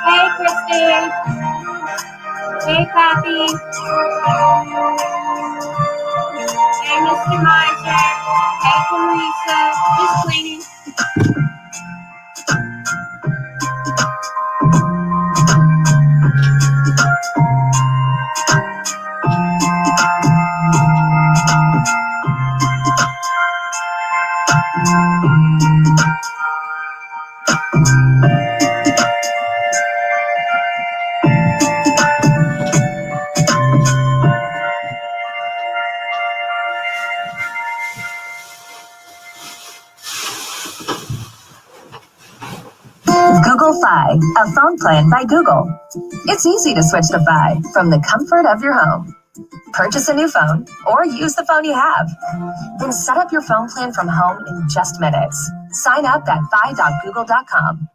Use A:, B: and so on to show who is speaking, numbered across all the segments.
A: Hey, Christy. Hey, Poppy. Hey, Mr. Marshall. Hey, Teresa. Just cleaning.
B: Google Fi, a phone plan by Google. It's easy to switch to Fi from the comfort of your home. Purchase a new phone or use the phone you have. Then set up your phone plan from home in just minutes. Sign up at fi.google.com.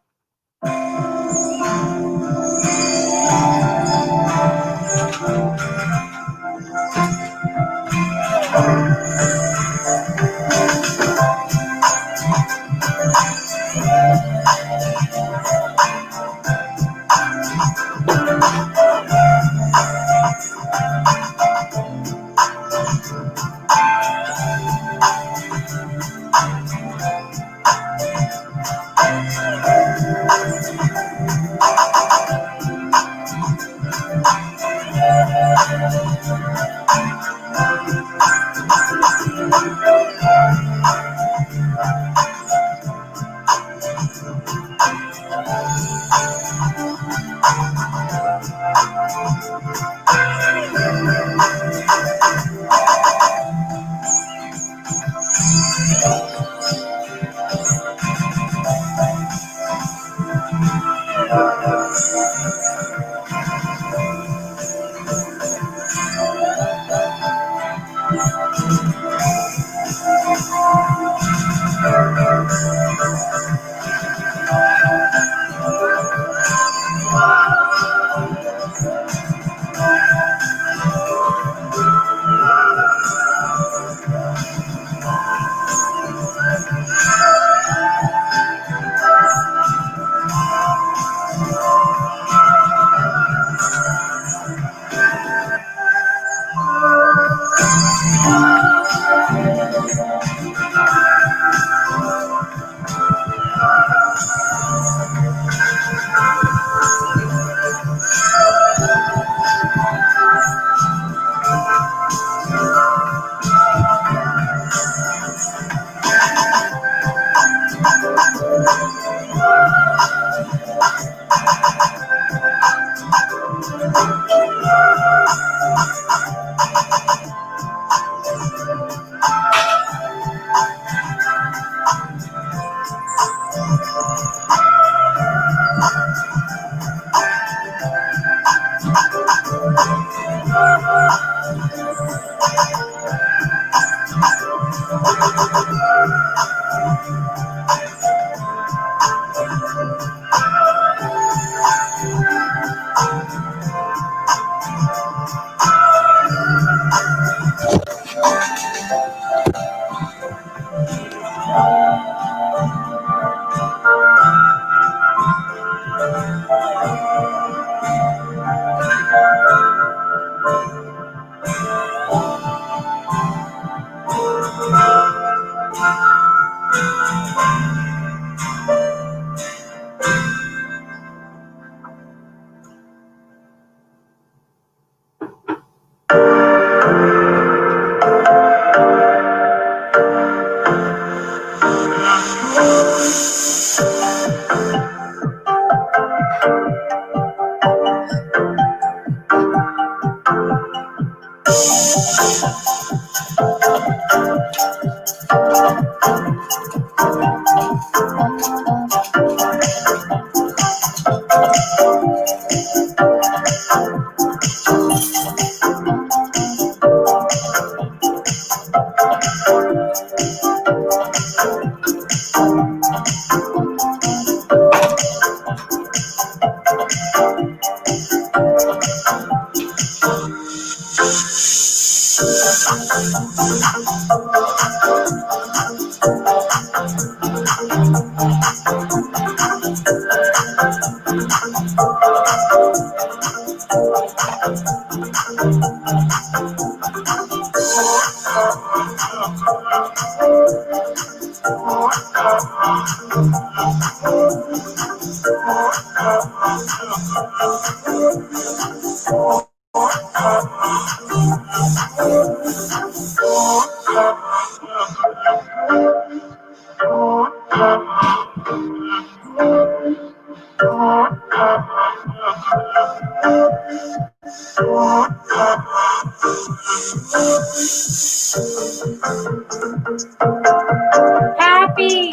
A: Happy.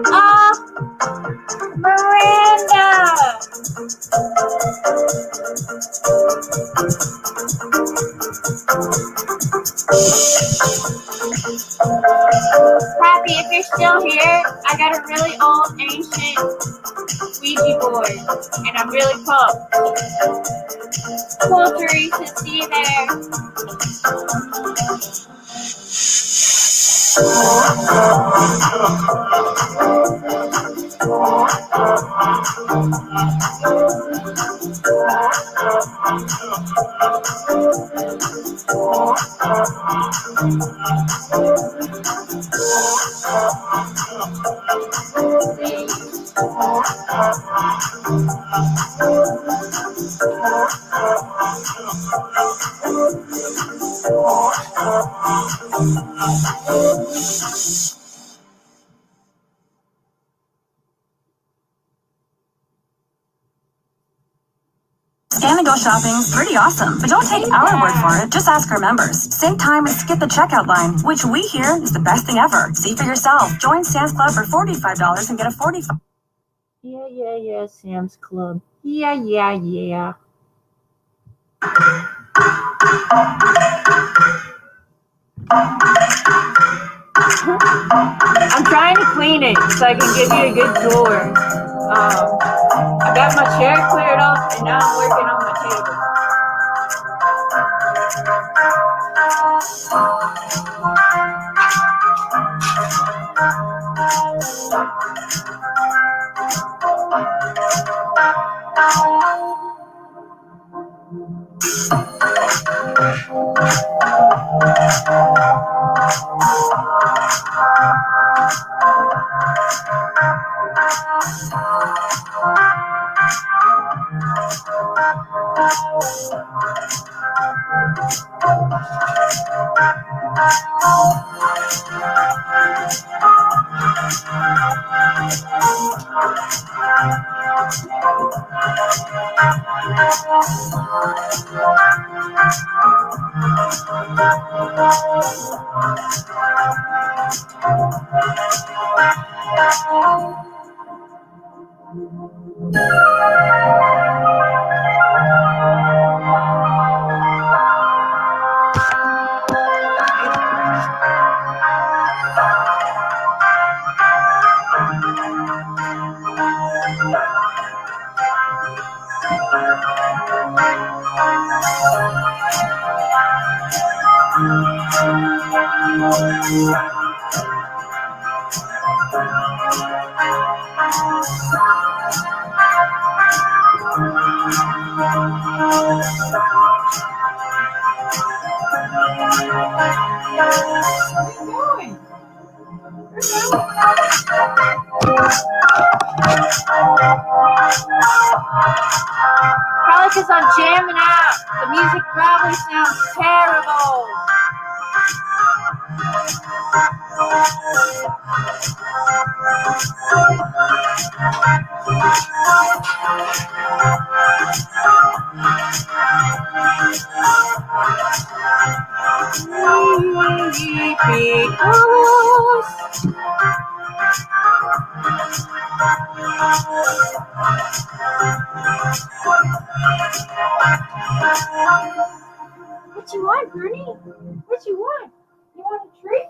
A: Oh, Miranda. Happy, if you're still here, I got a really old, ancient Ouija board, and I'm really pumped. Cool, Teresa, see you there.
B: Scan and go shopping's pretty awesome, but don't take our word for it. Just ask our members. Save time and skip the checkout line, which we hear is the best thing ever. See for yourself. Join Sam's Club for $45 and get a $45.
A: Yeah, Sam's Club. Yeah. I'm trying to clean it so I can give you a good tour. I got my chair cleared up and now I'm working on my table. Probably because I'm jamming out. The music probably sounds terrible. What you want, Bernie? What you want? You want a treat?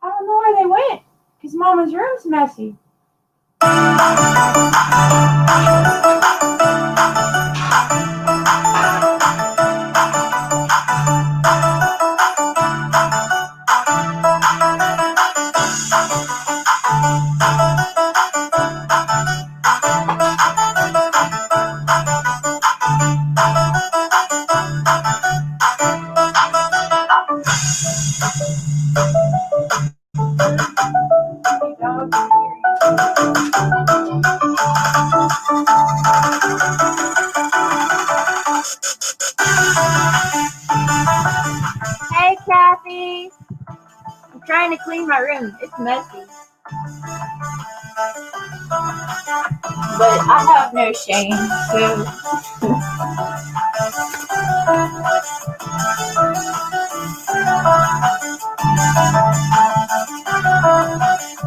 A: I don't know where they went, because Mama's room's messy. Hey, Kathy. I'm trying to clean my room. It's messy. But I have no shame, so.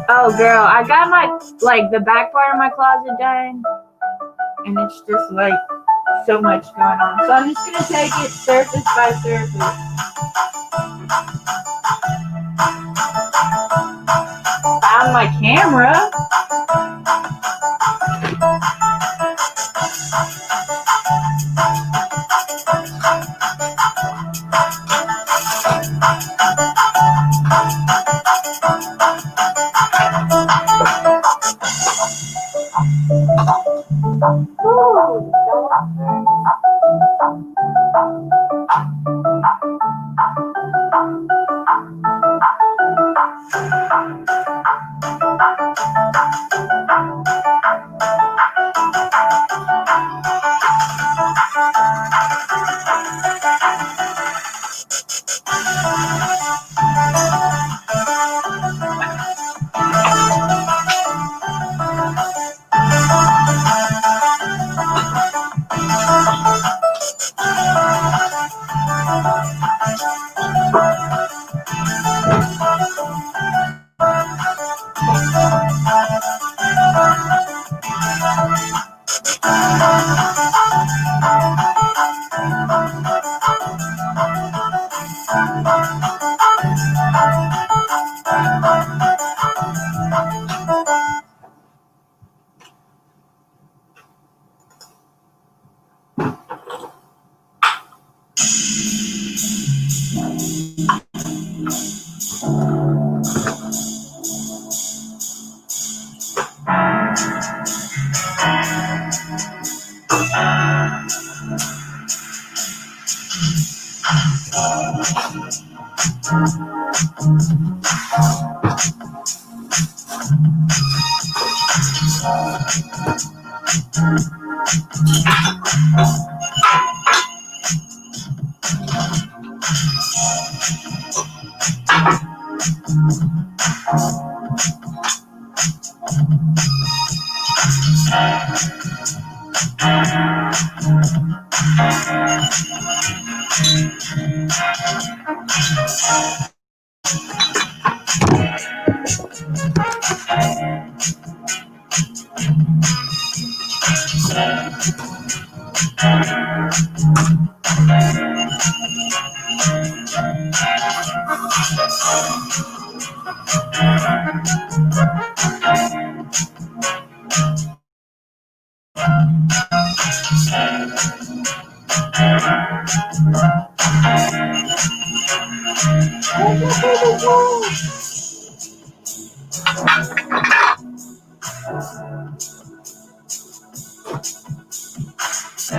A: Oh, girl, I got the back part of my closet done. And it's just, so much going on. So I'm just going to take it surface by surface. Found my camera.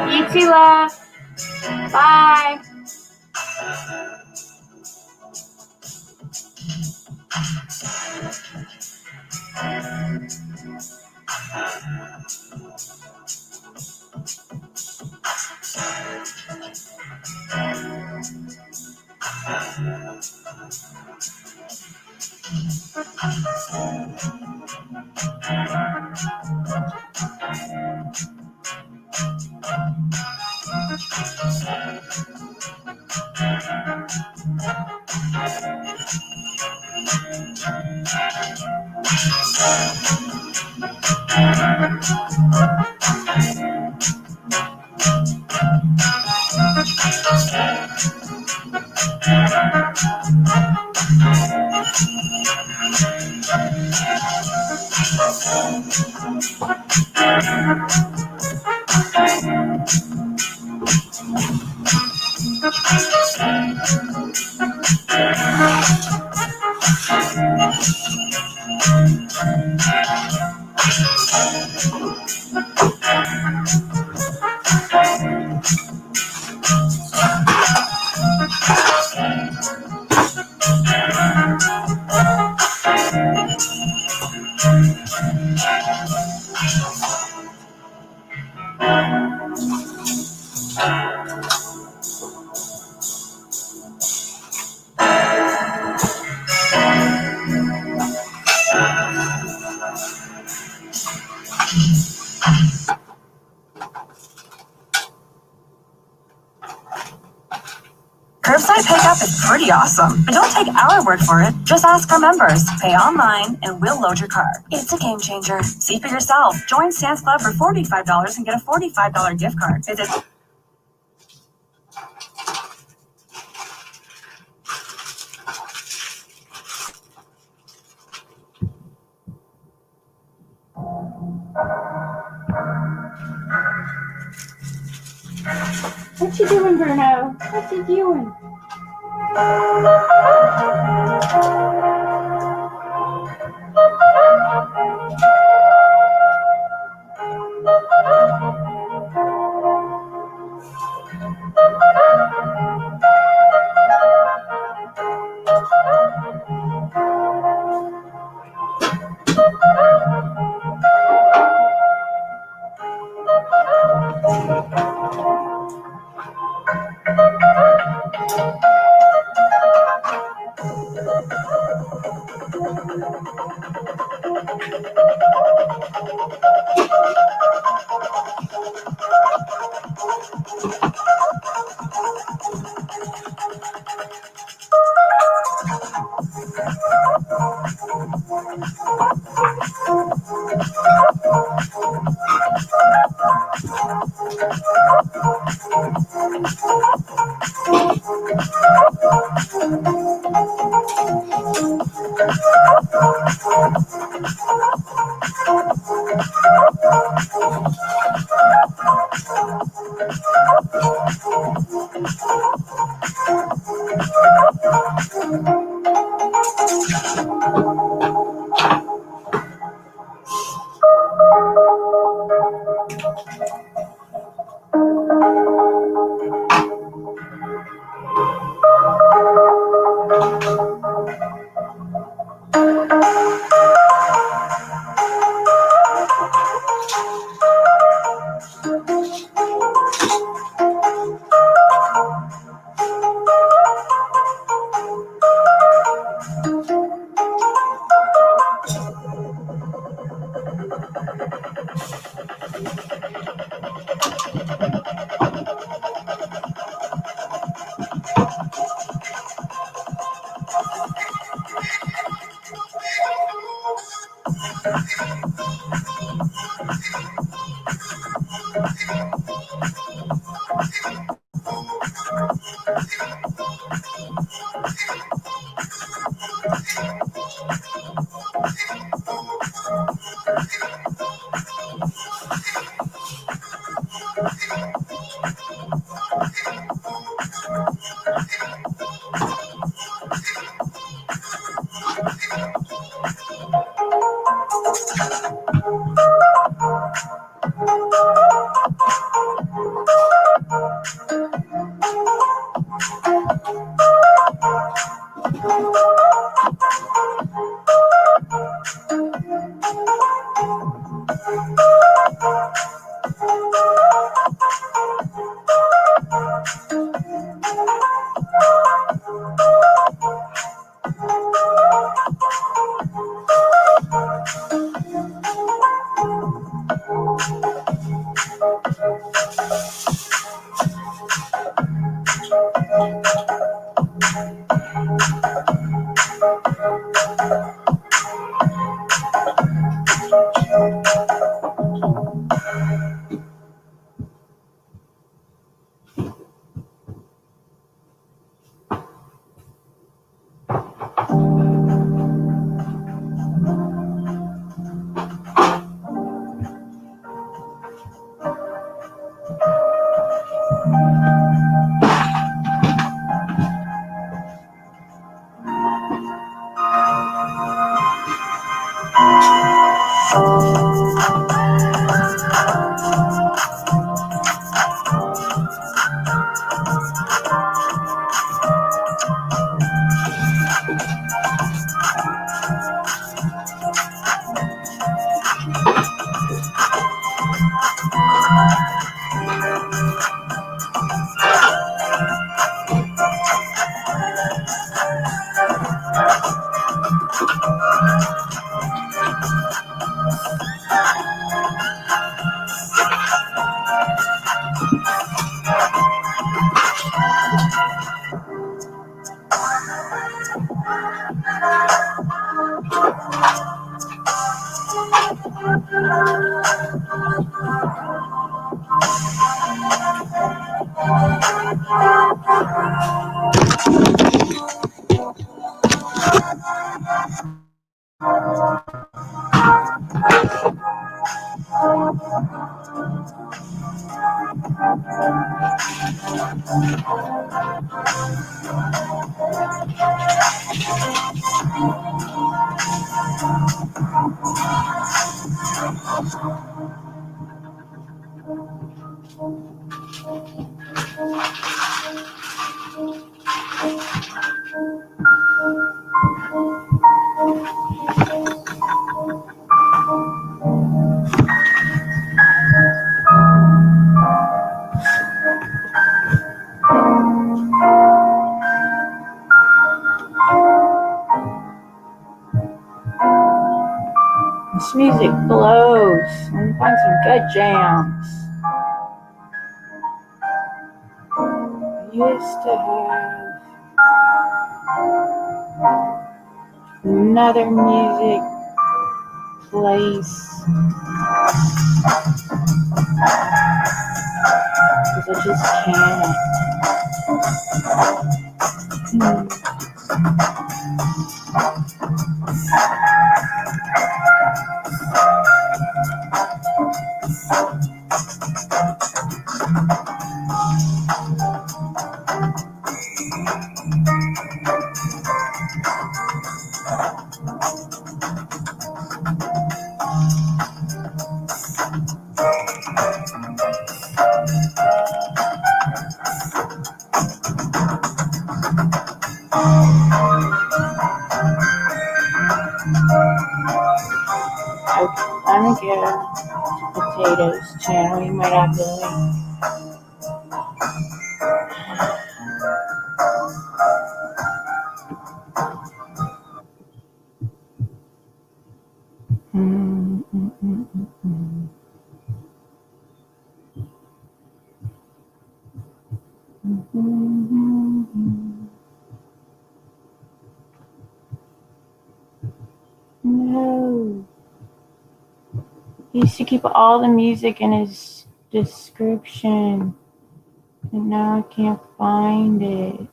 A: You too, love. Bye.
B: Curbside pickup is pretty awesome, but don't take our word for it. Just ask our members. Pay online and we'll load your car. It's a game changer. See for yourself. Join Sam's Club for $45 and get a $45 gift card. Visit
A: What you doing, Bruno? What you doing? This music blows. Let me find some good jams. I used to have another music place because I just can't. Let me get a potatoes channel. You might have the link. No. He used to keep all the music in his description. And now I can't find it.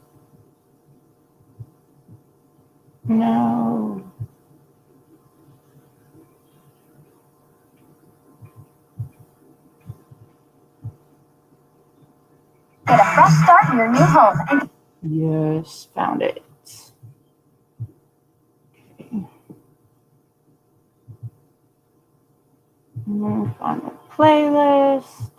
A: No.
B: Get a fresh start in your new home and
A: Yes, found it. Okay. Move on the playlist.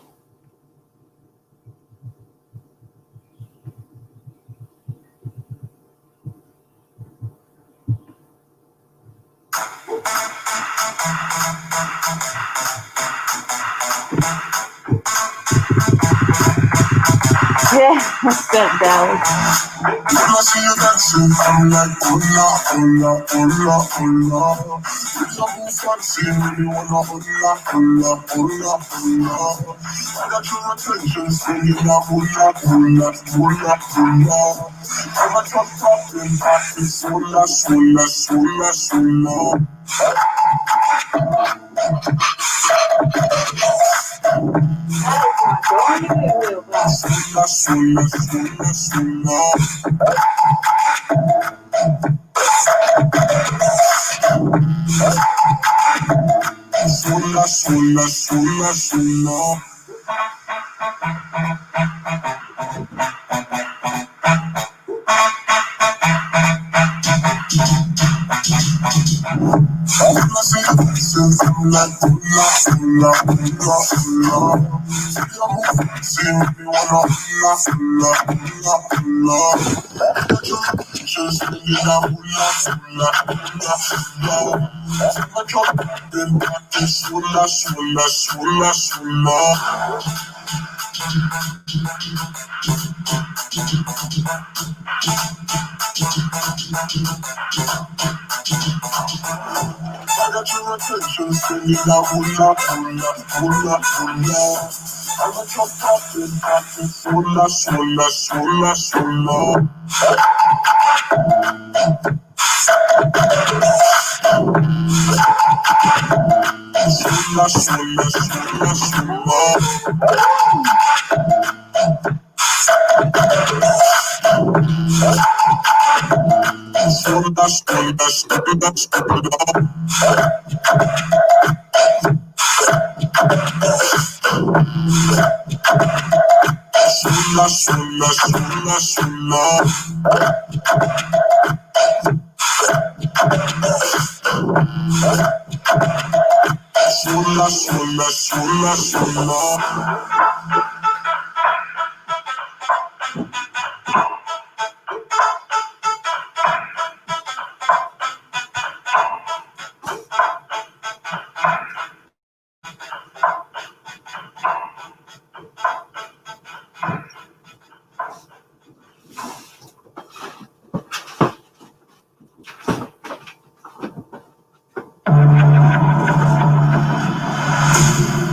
A: Yeah, that Dallas.
C: When I see you dancing, I'm like, hola, hola, hola, hola. With your move fancy, really wanna hola, hola, hola, hola. I got your attention, singing a hola, hola, hola, hola. I got your popping, popping, sola, sola, sola, sola. Sola, sola, sola, sola. Sola, sola, sola, sola. When I see you dancing, I'm like, hola, hola, hola, hola. See you move, see me wanna hola, hola, hola, hola. Got your attention, singing a hola, hola, hola, hola. Got your popping, popping, sola, sola, sola, sola. I got your attention, singing a hula, hula, hula, hula. I got your poppin', poppin', sola, sola, sola, sola. Sola, sola, sola, sola. Sola, sola, sola, sola. Sola, sola, sola, sola. Sola, sola, sola, sola.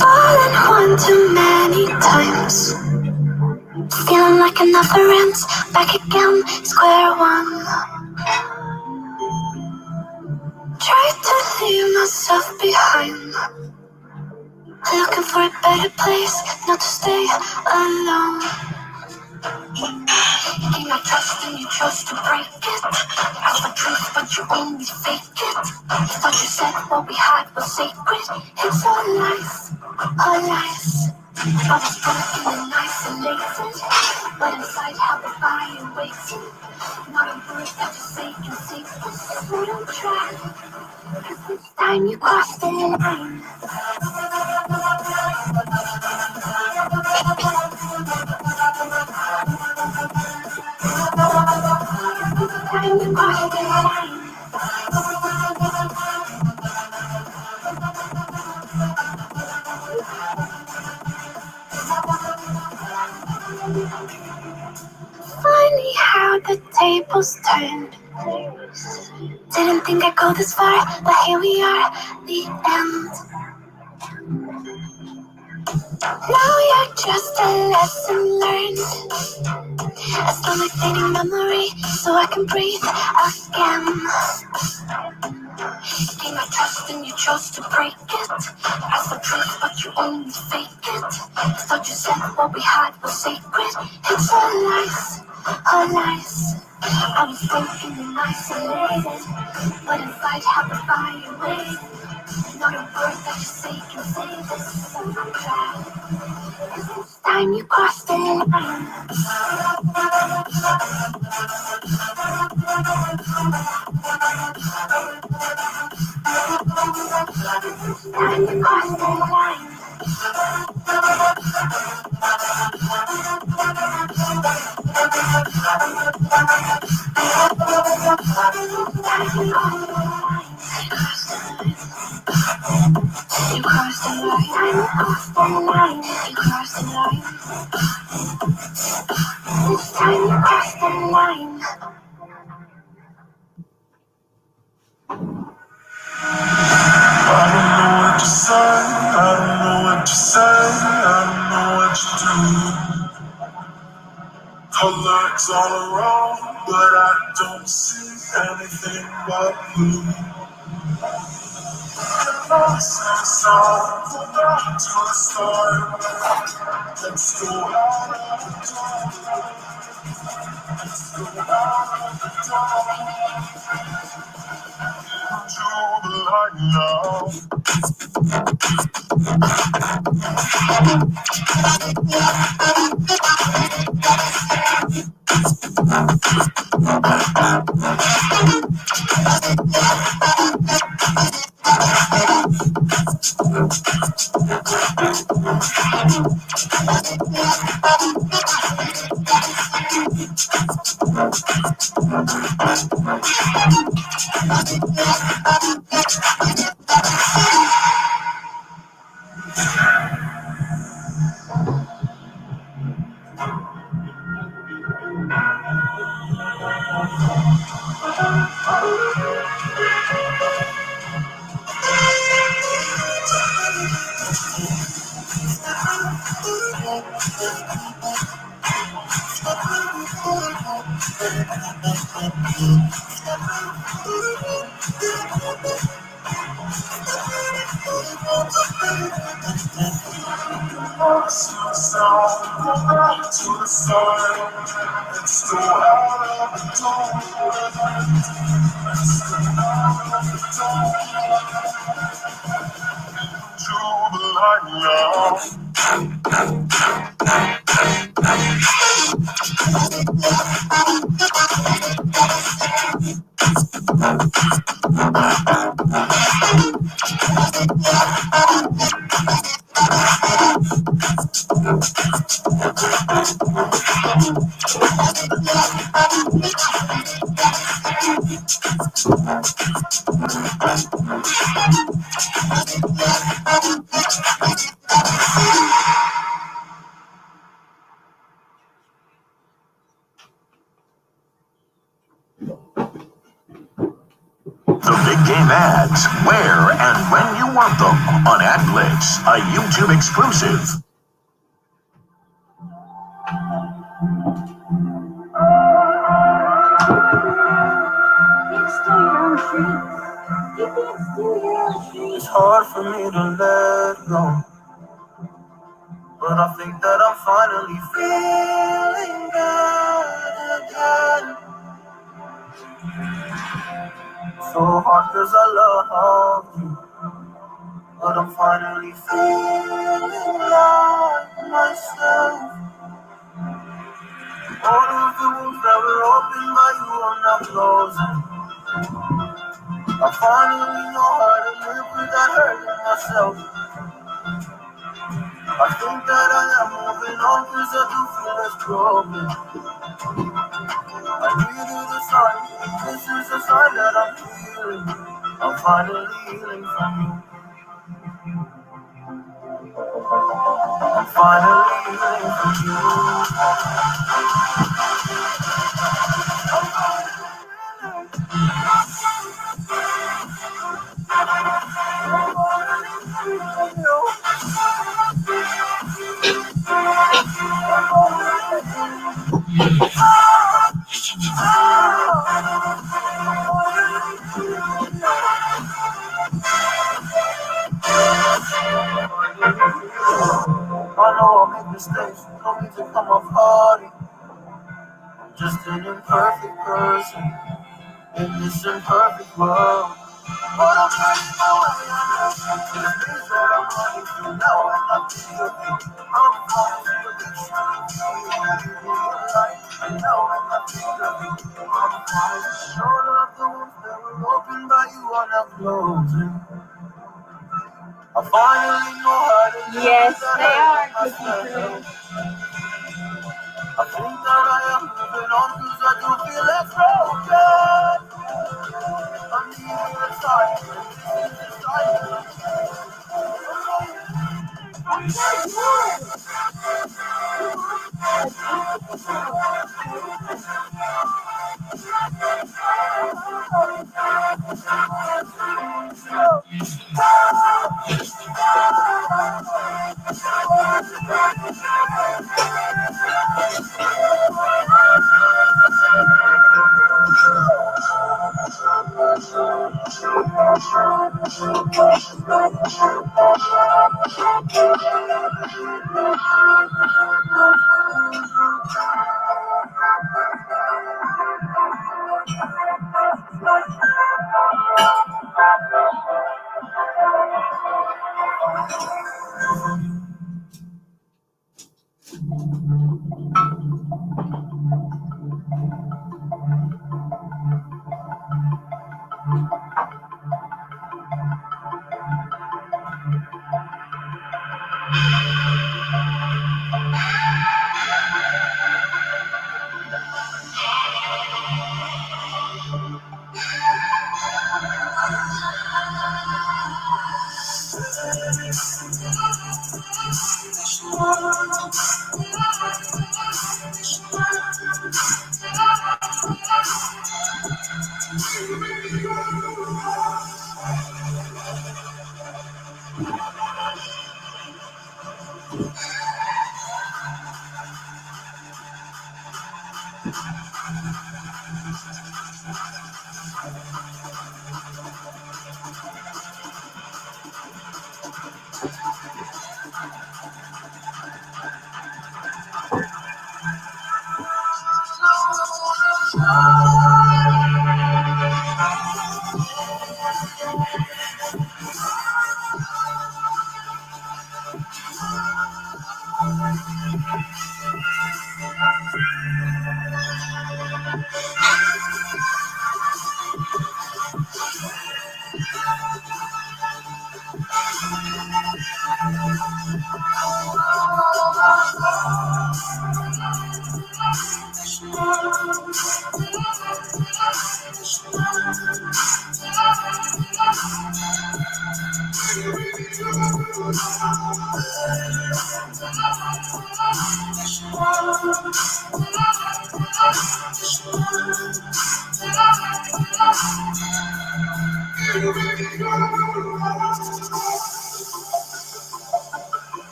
B: fallen one too many times. Feeling like another ends, back again, square one. Try to leave myself behind. Looking for a better place, not to stay alone. Gain my trust and you chose to break it. How's the truth, but you only fake it. Thought you said what we had was sacred. It's all lies, all lies. I was broken and isolated, but inside how the fire waiting. Not a word that you say can save us. So don't try, 'cause this time you crossed the line. Time you crossed the line. Funny how the tables turned. Didn't think I'd go this far, but here we are, the end. Now you're just a lesson learned.
C: A stomach fading memory, so I can breathe again. Gain my trust and you chose to break it. Ask for truth, but you only fake it. Thought you said what we had was sacred. It's all lies, all lies. I was broken and isolated, but inside how the fire waited. Not a word that you say can save this. So I'm glad, 'cause this time you crossed the line. Time you crossed the line. You crossed the line. You crossed the line. You crossed the line. This time you crossed the line. I don't know what to say. I don't know what to say. I don't know what to do. Her legs all around, but I don't see anything but blue. So go back to the start. Let's go out of the door. Let's go out of the door. To the light now. So go back to the start. Let's go out of the door. Let's go out of the door. To the light now.
D: The big game ads, where and when you want them on AdBlitz, a YouTube exclusive.
C: It's hard for me to let go, but I think that I'm finally feeling good again. So hard 'cause I love you, but I'm finally feeling like myself. All of the wounds that were opened by you are now closing. I finally know how to live without hurting myself. I think that I am moving on 'cause I do feel less broken. I needed a sign, this is a sign that I'm healing. I'm finally healing from you. I'm finally healing from you. I know I make mistakes, don't mean to come off hardy. I'm just an imperfect person in this imperfect world. But I'm ready for where I am. This means that I'm running through now and I'm feeling. I'm falling through the picture of you alive. And now and I'm feeling. I'm fine. All of the wounds that were opened by you are now closing. I finally know how to live.
A: Yes, they are, Cookie Crew.
C: I think that I am moving on because I do feel less broken. I'm needing a sign, and this is the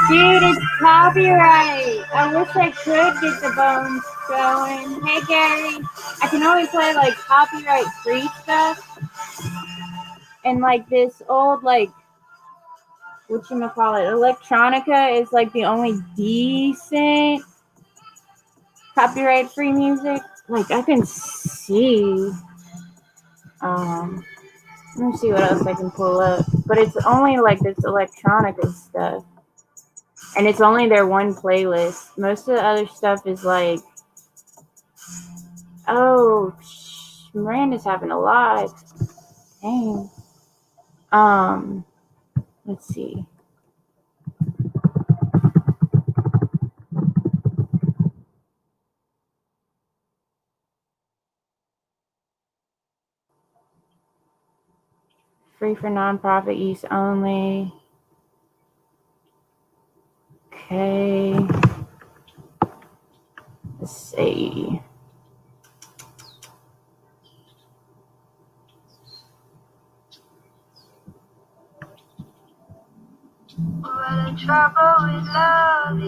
A: Dude, it's copyright. I wish I could get the bones going. Hey, Gary. I can only play, like, copyright-free stuff. And, like, this old, like, whatchamacallit, electronica is, like, the only decent copyright-free music. Like, I can see. Let me see what else I can pull up. But it's only, like, this electronica stuff. And it's only their one playlist. Most of the other stuff is like, oh, Miranda's having a live. Dang. Let's see. free for nonprofit use only. Okay. Let's see.
C: We're in trouble with love.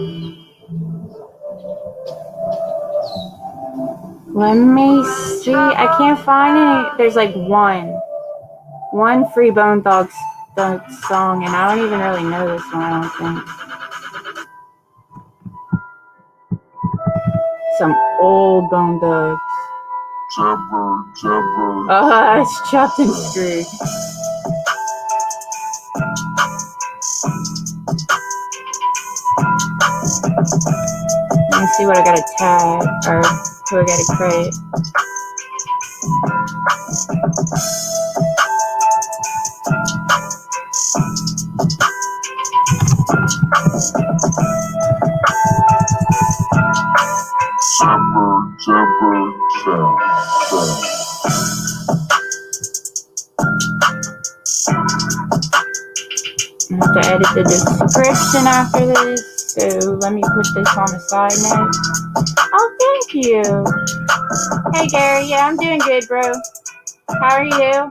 A: Let me see. I can't find any. There's like one free Bone Thugs song, and I don't even really know this one, I don't think. Some old Bone Thugs. It's Chopped and Screwed. Let me see what I gotta tag, or who I gotta credit. I have to edit the description after this, so let me put this on a side note. Oh, thank you. Hey, Gary. Yeah, I'm doing good, bro. How are you?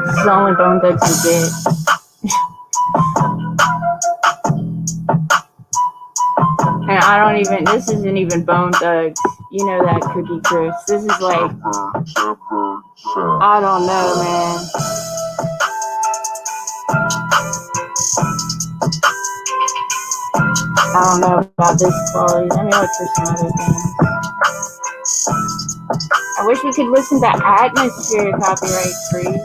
A: This is the only Bone Thugs you get. And I don't even, this isn't even Bone Thugs. You know that, Cookie Chris. This is like, I don't know, man. I don't know about this quality. Let me look for some other things. I wish we could listen to Atmosphere copyright free.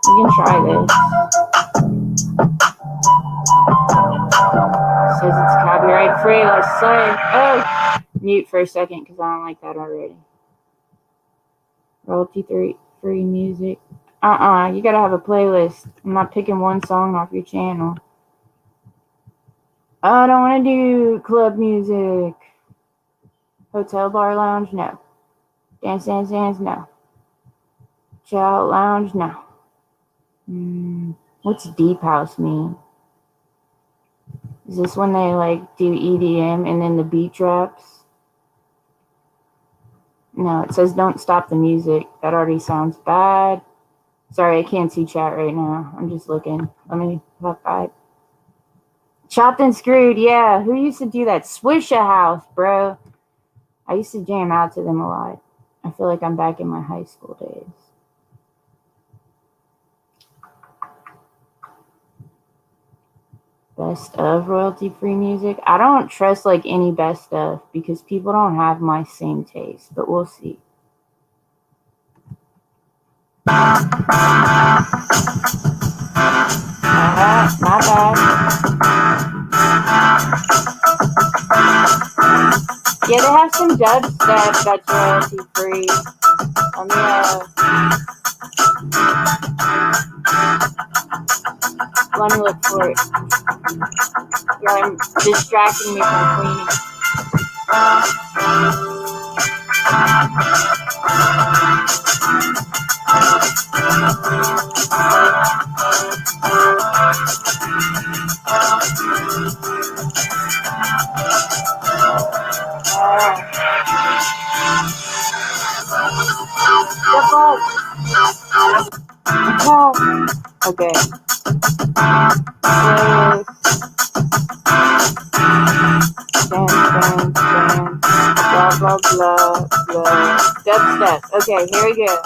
A: We can try this. Says it's copyright free. Let's say. Oh, mute for a second because I don't like that already. Royalty free music. You gotta have a playlist. I'm not picking one song off your channel. I don't want to do club music. Hotel bar lounge, no. Dance, no. Child lounge, no. What's deep house mean? Is this when they like do EDM and then the beat drops? No, it says don't stop the music. That already sounds bad. Sorry, I can't see chat right now. I'm just looking. Let me look by. Chopped and Screwed, yeah. Who used to do that? Swisha House, bro. I used to jam out to them a lot. I feel like I'm back in my high school days. Best of royalty-free music. I don't trust like any best of because people don't have my same taste, but we'll see. Not bad. Yeah, they have some dubstep that's royalty-free. Let me look for it. Yeah, I'm distracting me from cleaning. Okay. Dance, blah, blah, blah. Dubstep. Okay, here we go.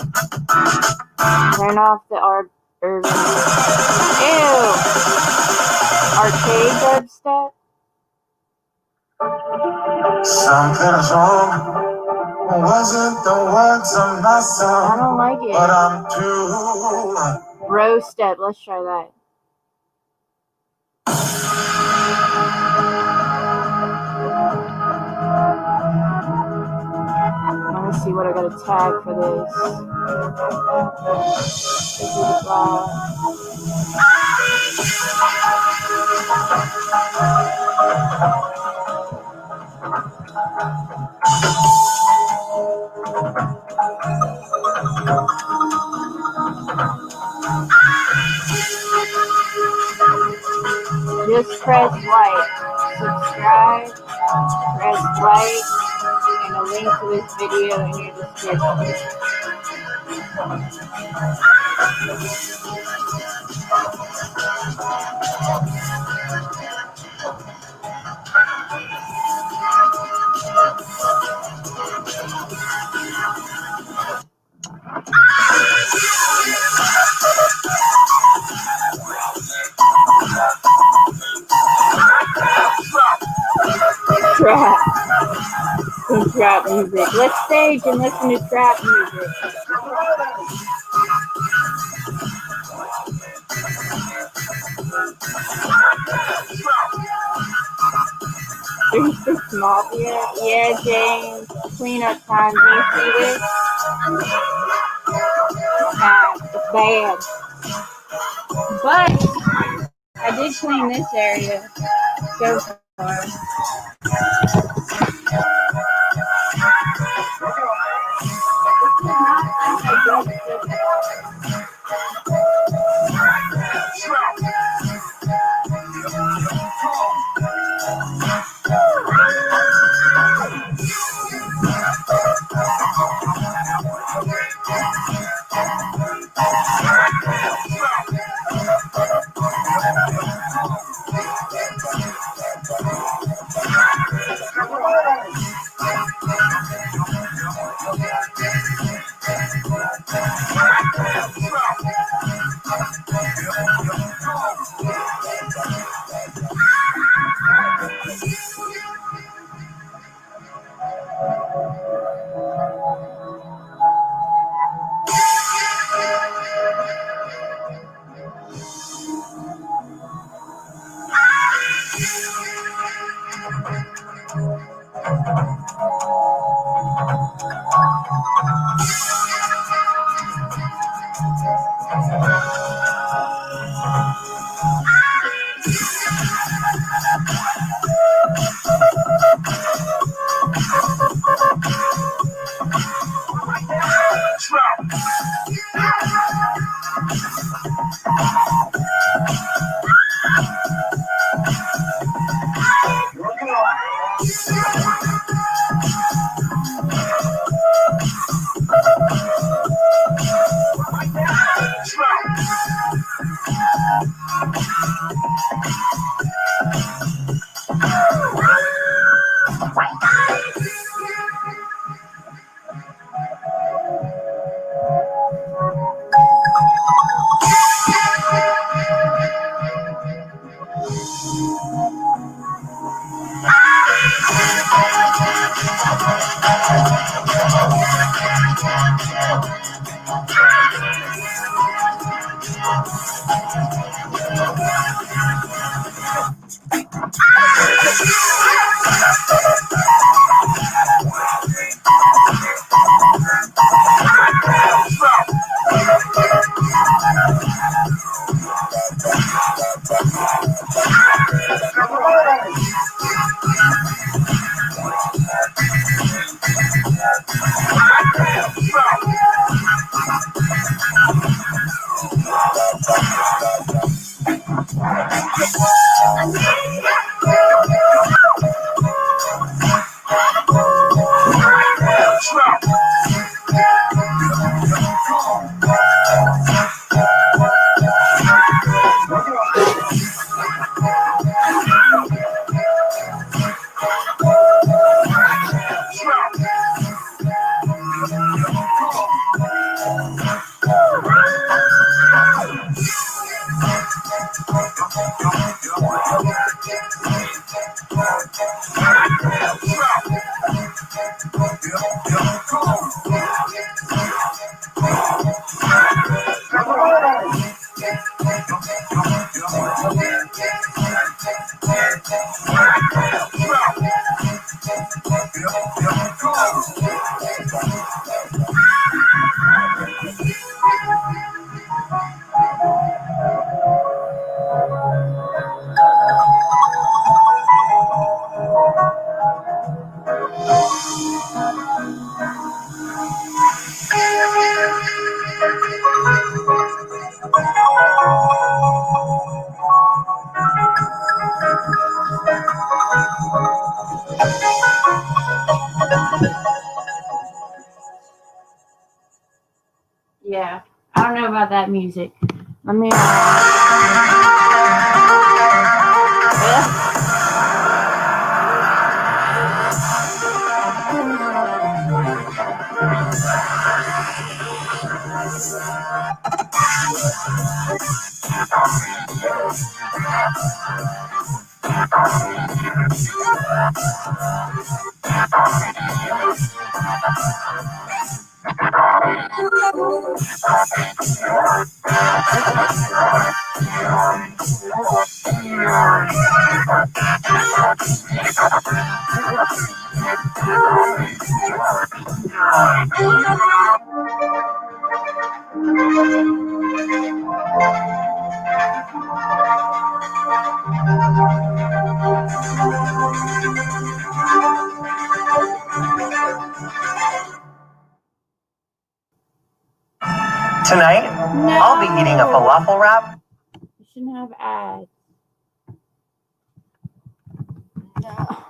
A: Turn off the urban. Ew! Arcade dubstep?
C: Something's wrong. Wasn't the words of my song,
A: I don't like it.
C: but I'm too.
A: Bro step. Let's try that. Let me see what I gotta tag for this. Just press like, subscribe, press like, and a link to this video in your description. Trap music. Let's stage and listen to trap music. There's the Mafia. Yeah, James. Cleanup time. Do you see this? It's bad. But I did clean this area so far. about that music. Let me.
E: Tonight, I'll be eating a falafel wrap.
A: You shouldn't have ads. No.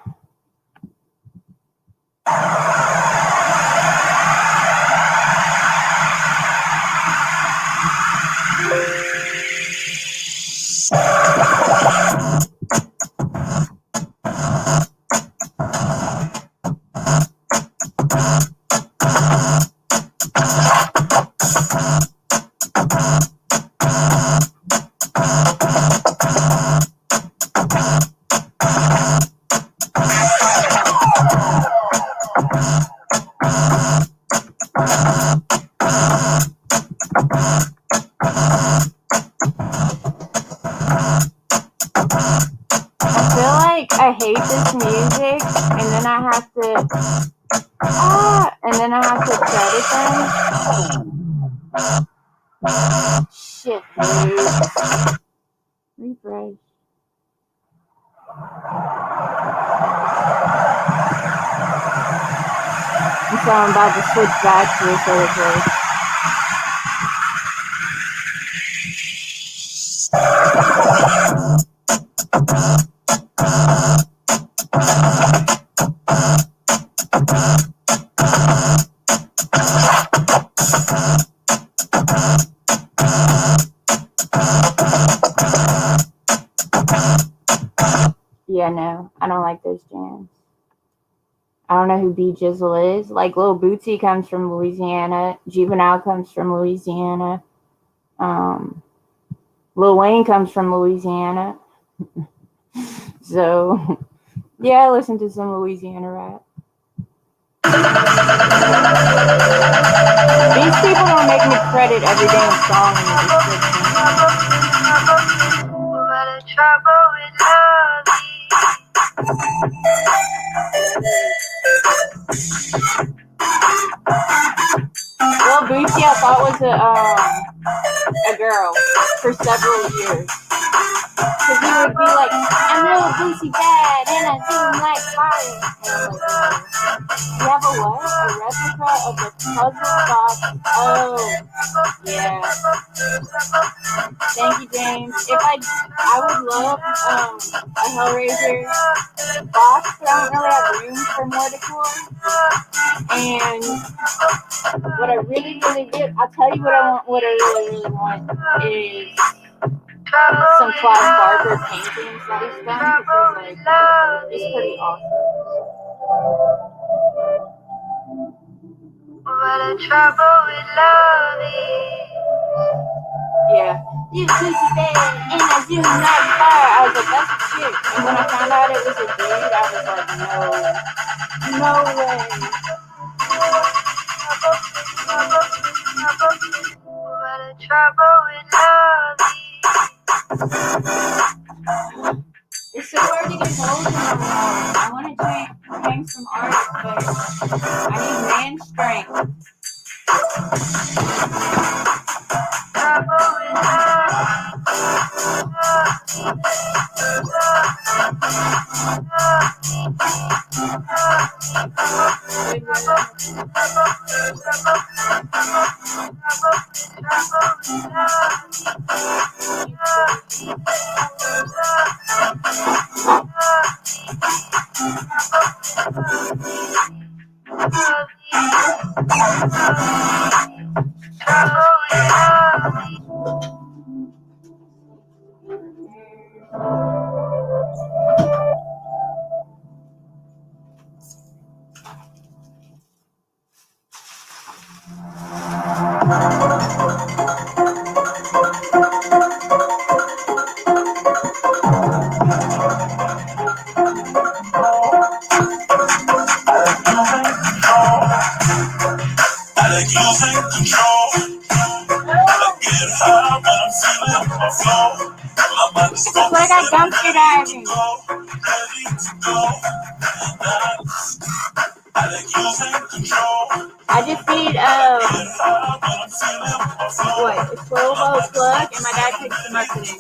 A: I hate this music, and then I have to credit them. Shit, dude. Refresh. And so I'm about to switch back to this other place. Yeah, no, I don't like those jams. I don't know who B Jizzle is. Like, Lil Bootsy comes from Louisiana. Juvenile comes from Louisiana. Lil Wayne comes from Louisiana. So, yeah, I listen to some Louisiana rap. These people don't make me credit every damn song in the description. Lil Bootsy, I thought was a girl for several years. Because he would be like, I'm Lil Bootsy bad and I zoom like fire. And I'm like, you have a what? A replica of the puzzle box? Oh, yeah. Thank you, James. I would love a Hellraiser box, but I don't really have room for more decor. And what I really do, I'll tell you what I want. What I really want is some Clive Barker paintings that he's done, because it's pretty awesome. What a trouble with love is. Yeah. You juicy bad and I do not fire. I was like, that's a chick. And when I found out it was a dude, I was like, no way. What a trouble with love is. It's so hard to get hold of them. I want to change some art, but I need man strength. It's like I got dumpster diving. I just need what? A 12-volt plug, and my dad takes them up today.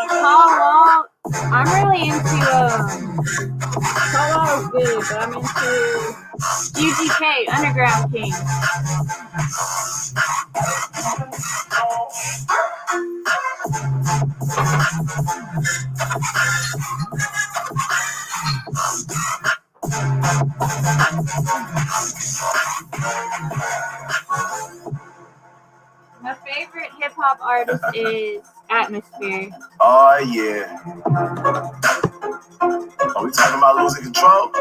A: Tall wall. I'm really into tall wall is good, but I'm into UGK Underground King. My favorite hip hop artist is Atmosphere.
C: Oh, yeah. Are we talking about losing control?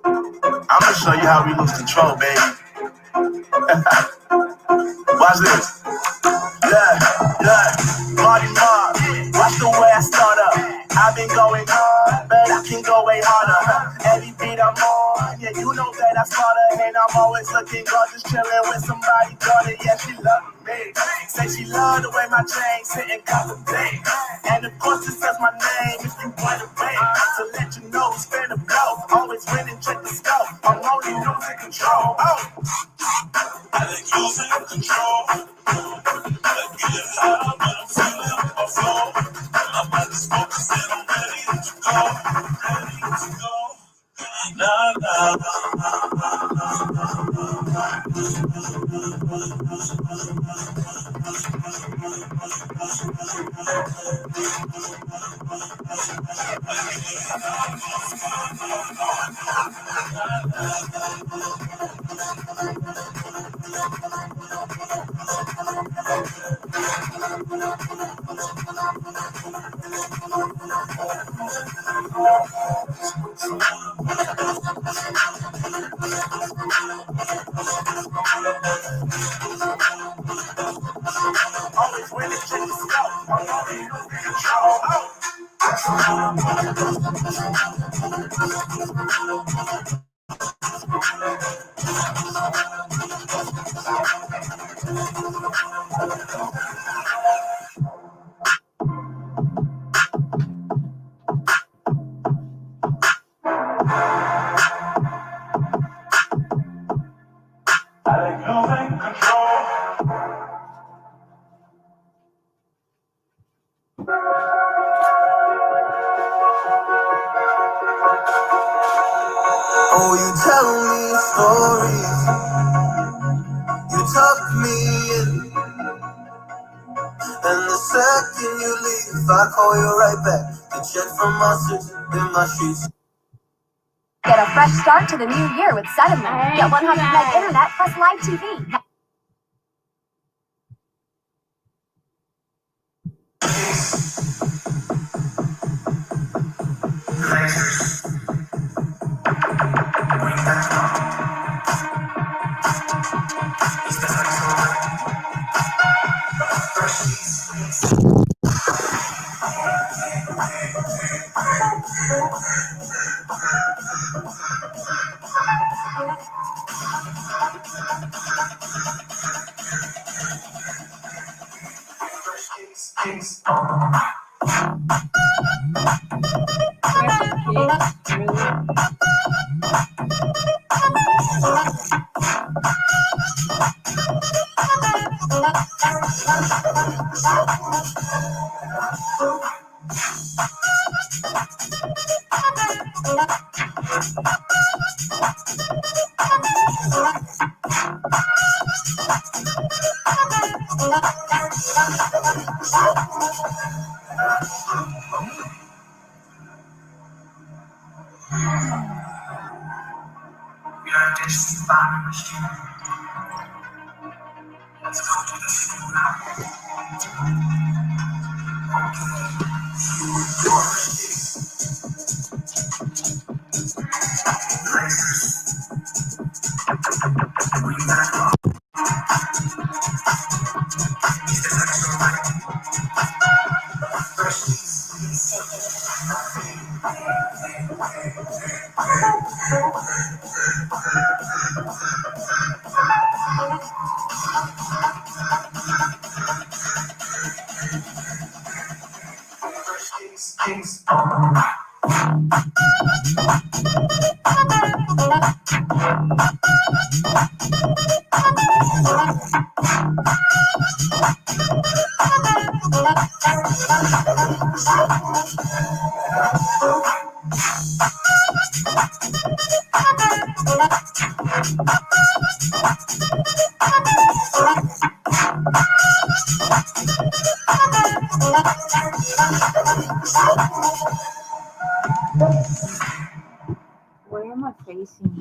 C: I'm going to show you how we lose control, baby. Watch this. Look, Marty Mark. Watch the way I start up. I've been going hard, but I can go way harder. Every beat I'm on, yeah, you know that I started. And I'm always looking gorgeous, chilling with somebody daughter. Yeah, she loves me. Say she love the way my chain sitting confident. And of course it says my name if you want to win. To let you know who's finna blow. Always winning, check the scope. I'm only losing control. Oh. I like losing control. I get high when I'm feeling a flow. I'm at this focus and I'm ready to go. Ready to go. Nah, nah, always winning, check the scope. I'm only losing control. Oh. I like losing control. Oh, you tell me stories, you tuck me in, and the second you leave, I call you right back to check for monsters in my sheets.
B: Get a fresh start to the new year with Suddenly. Get 100 meg internet plus live TV.
A: Where am I facing?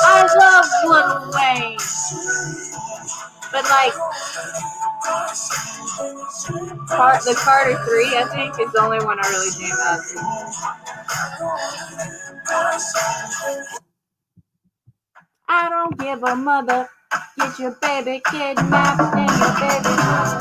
A: I love Little Wayne, but like the Carter 3, I think, is the only one I really jam out to. I don't give a mother. Get your baby kidnapped and your baby mother.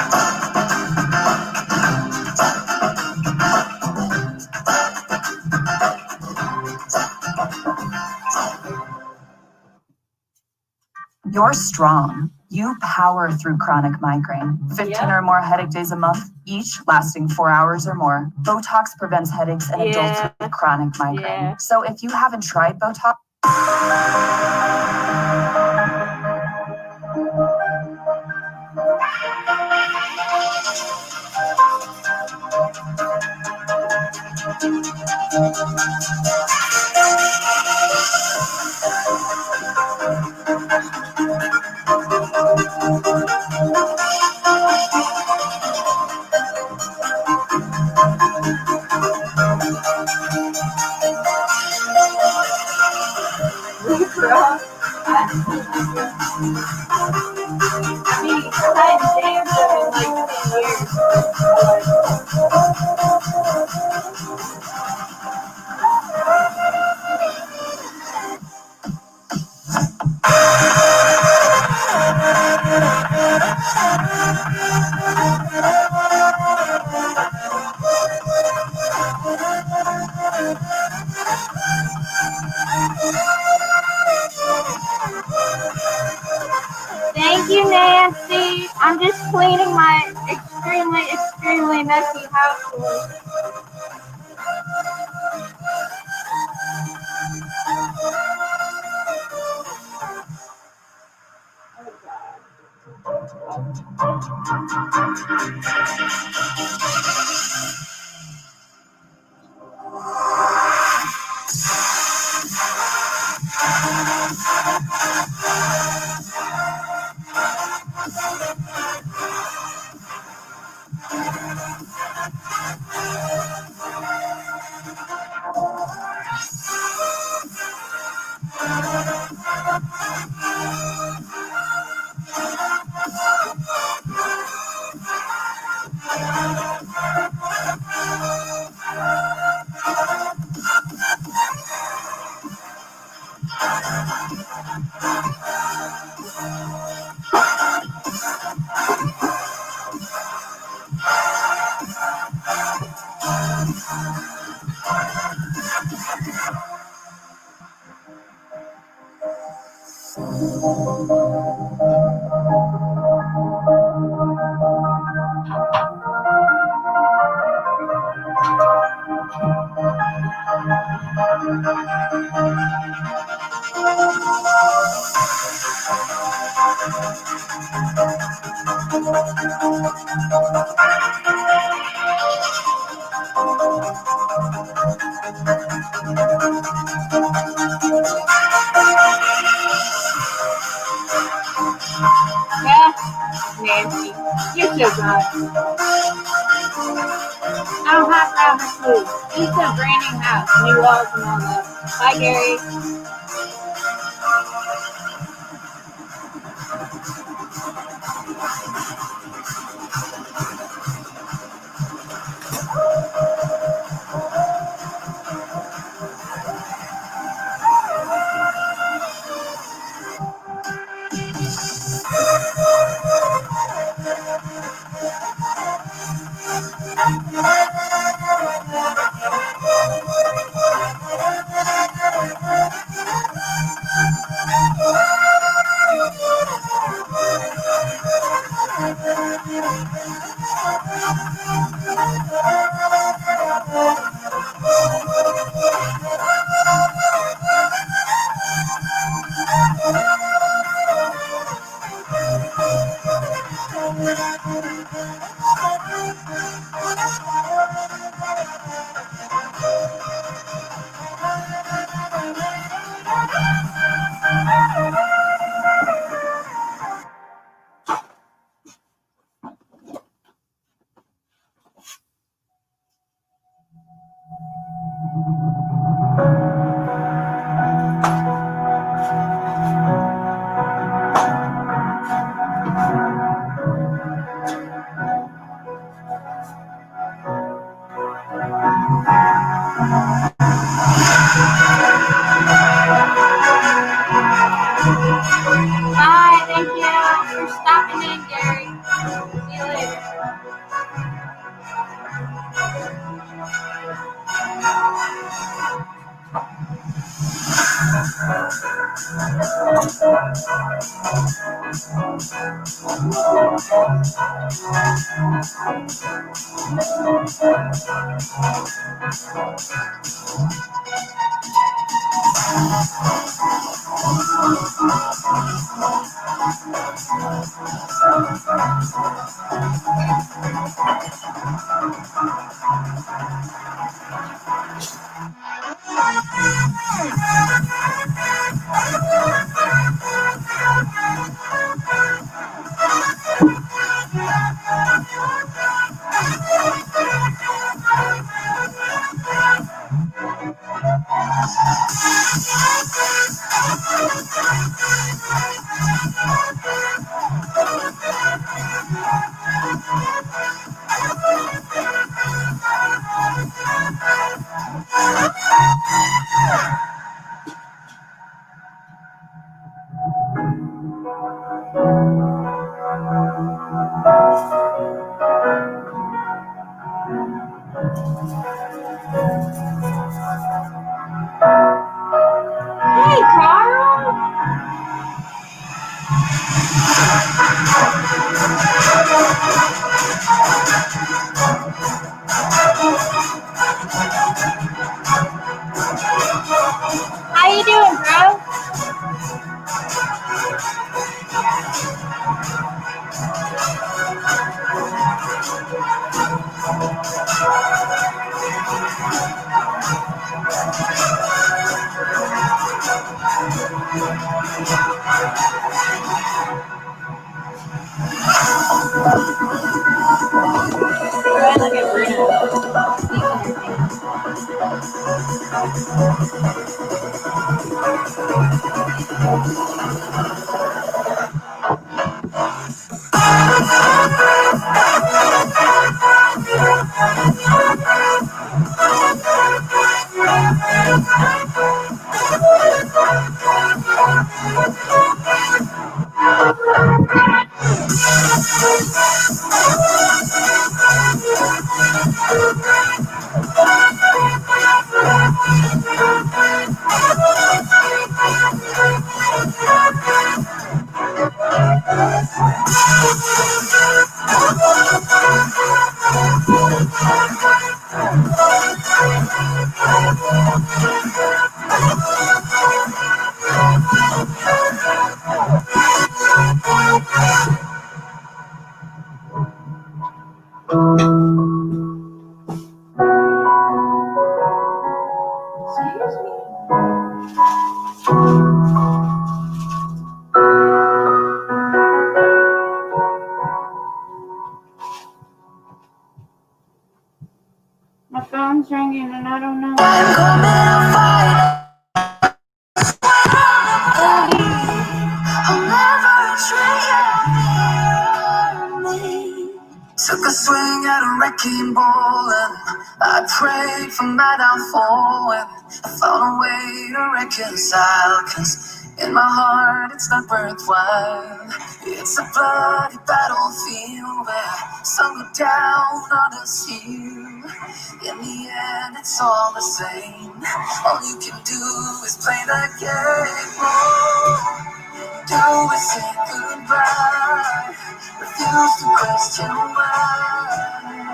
B: You're strong. You power through chronic migraine. 15 or more headache days a month, each lasting 4 hours or more. Botox prevents headaches in adults with chronic migraine. So if you haven't tried Botox...
A: Thank you, Nancy. I'm just cleaning my extremely messy house. Nancy, you're so good. I don't have to have my food. It's a brand new house, new walls and all that. Bye, Gary. Hey, Carl. How you doing, bro? Go look at Bruno. My phone's ringing and I don't know.
C: Took a swing at a wrecking ball and I prayed for my downfall and I found a way to reconcile, 'cause in my heart it's not worthwhile. It's a bloody battlefield where some go down, others heal. In the end it's all the same. All you can do is play the game. Oh, do we say goodbye? Refuse to question why.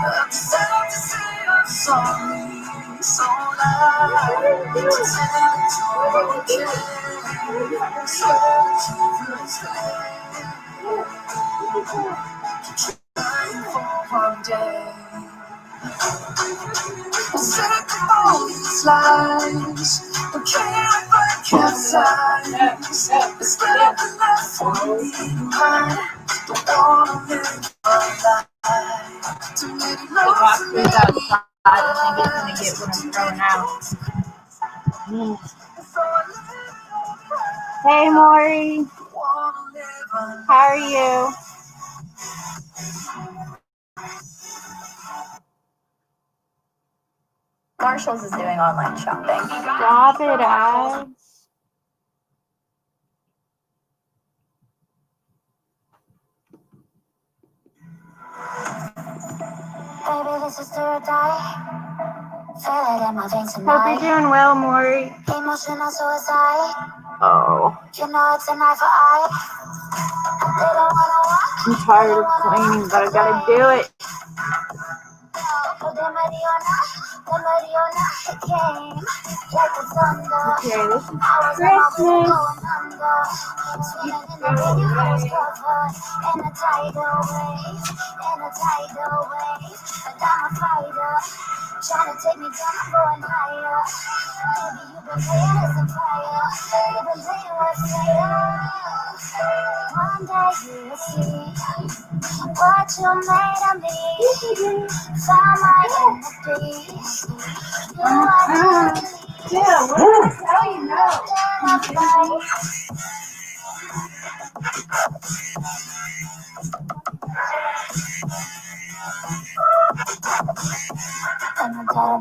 C: I'm sad to say I'm sorry, so loud. To tell it you're okay. Swear that you will stay. Trying for one day. I'm sick of all these lies. Don't care if I capsize. Instead of the left for me behind. Don't wanna live my life. Too many loves, too many
A: outside. I think it's gonna get what I'm throwing out. Hey, Maury. How are you?
B: Marshalls is doing online shopping.
A: Stop it, ads.
B: Baby, this is do or die.
C: Feel it in my veins
A: Hope you're
C: tonight.
A: doing well, Maury.
C: Emotional suicide.
A: Oh.
C: You know it's an eye for eye. They don't wanna walk.
A: I'm tired of cleaning, but I gotta do it.
C: But the Mariona came like the thunder.
A: Okay, this is
C: I was on my way to
A: Christmas.
C: going under. Swimming in the rain, I was covered in a tidal wave, But I'm a fighter, trying to take me down, I'm going higher. Baby, you've been playing as a fire. You've been playing with fire. One day you will see what you made of me. Found my empathy. You are
A: Yeah, what did I tell you? No.
C: And I'm tired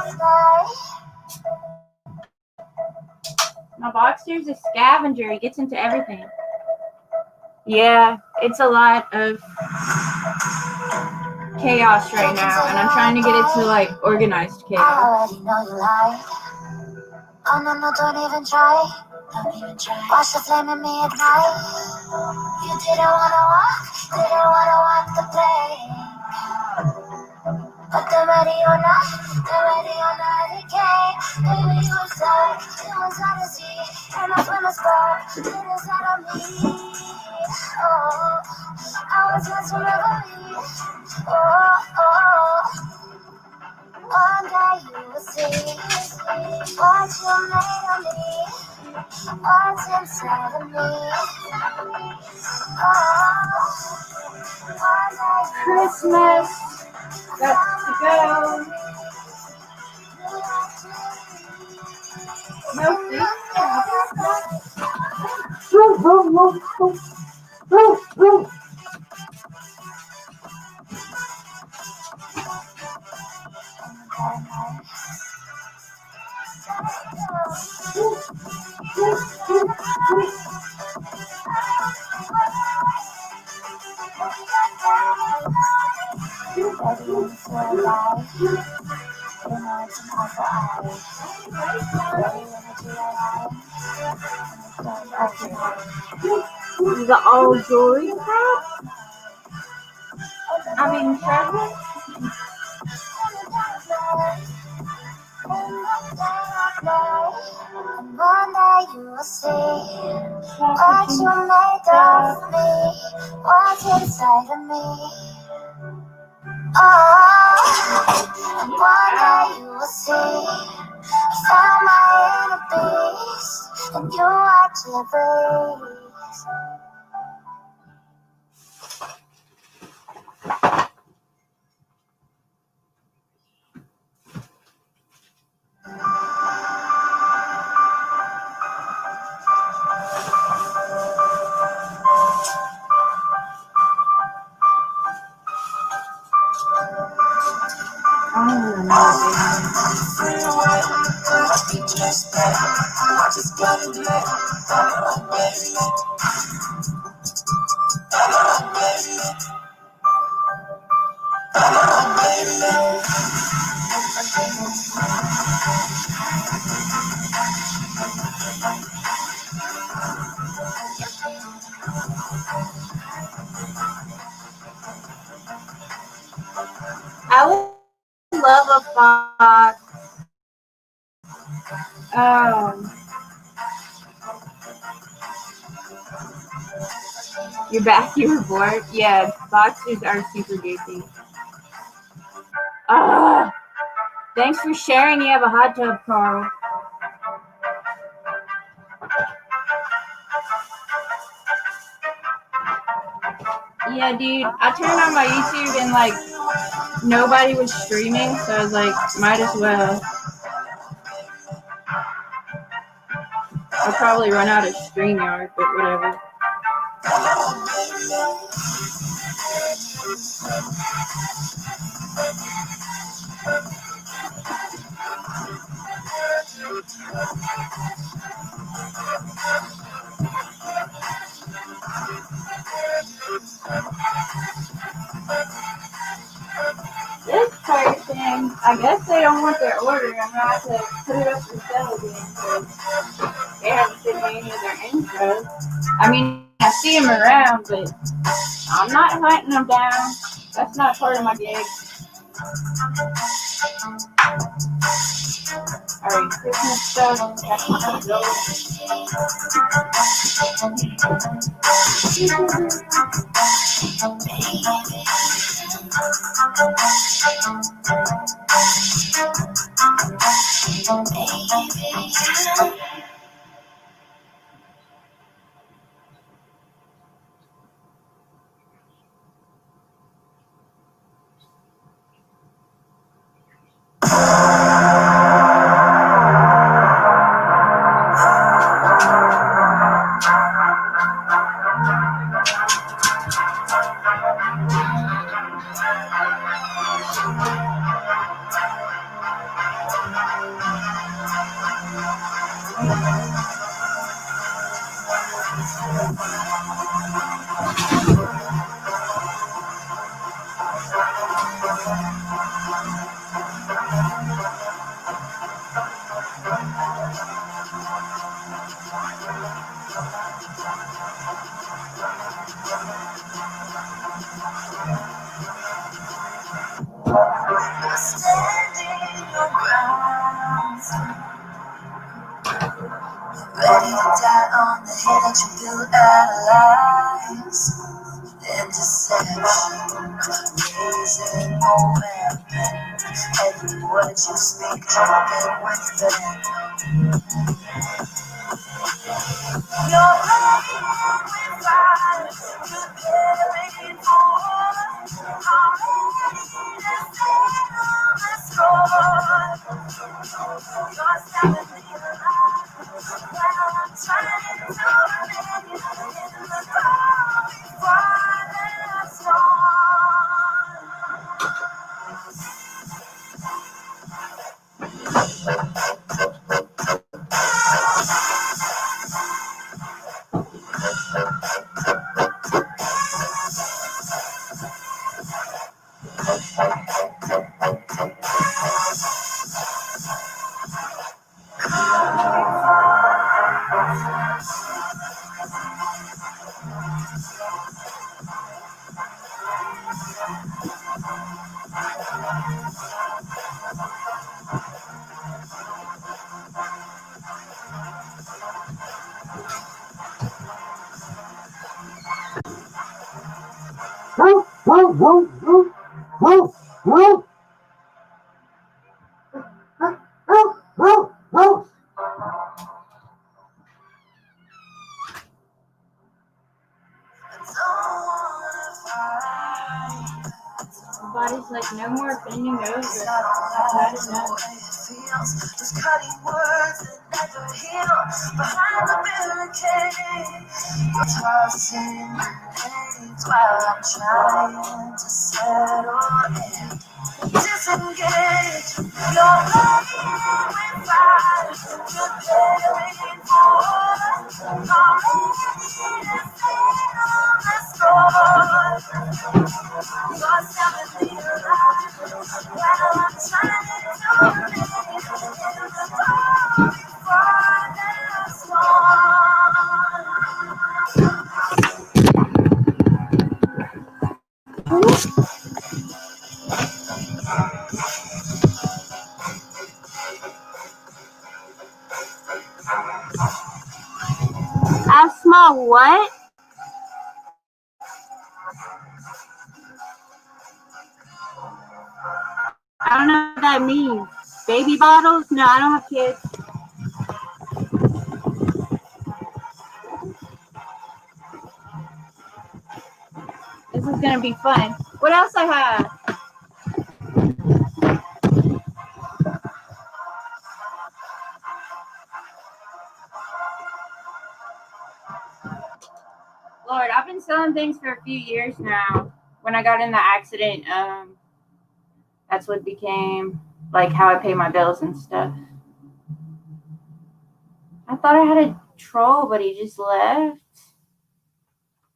C: of night.
A: My boxer's a scavenger. He gets into everything. Yeah, it's a lot of chaos right now, and I'm trying to get it to like organized
C: I
A: chaos.
C: already know you lie. Oh no, don't even try. Watch the flame in me ignite. You didn't wanna walk the plank. But the Mariona, it came. Baby, you was like, it was honesty. And that's when the spark, it is out of me. Oh, I was meant to reverie. Oh, one day you will see what you made of me, what's inside of me. One day
A: Christmas. Got to go. No sleep. The old jewelry crap? I mean, treasure?
C: one day you will see what you made of me, what's inside of me. Oh, one day you will see you found my inner beast, and you watch it breeze.
A: I would love a fox. You're back, you were bored? Yeah, boxers are super goofy. Thanks for sharing. You have a hot tub, Carl. Yeah, dude, I turned on my YouTube and like nobody was streaming, so I was like, might as well. I'll probably run out of Streamyard, but whatever. This person, I guess they don't want their order. I'm gonna have to put it up for sale again because they haven't sent me any of their intros. I mean, I see them around, but I'm not hunting them down. That's not part of my gig. Alright, Christmas stuff. That's not go.
C: Ready to die on the hill that you built out of lies and deception. Raising momentum. Every word you speak, dripping with venom. You're playing with fire, preparing for war. I'm ready to stand on the score. You're stabbing me alive. While I'm trying to remain in the cold before the storm.
A: Body's like, no more bending over. Not enough.
C: Just cutting words that never heal behind the barricade. Tossing grenades while I'm trying to settle in. Disengage, you're playing with fire, preparing for war. I'm ready to stand on the score. You're stabbing me alive while I'm trying to remain in the cold before the storm.
A: I smell what? I don't know what that means. Baby bottles? No, I don't have kids. This is gonna be fun. What else I have? Lord, I've been selling things for a few years now. When I got in the accident, that's what became like how I pay my bills and stuff. I thought I had a troll, but he just left.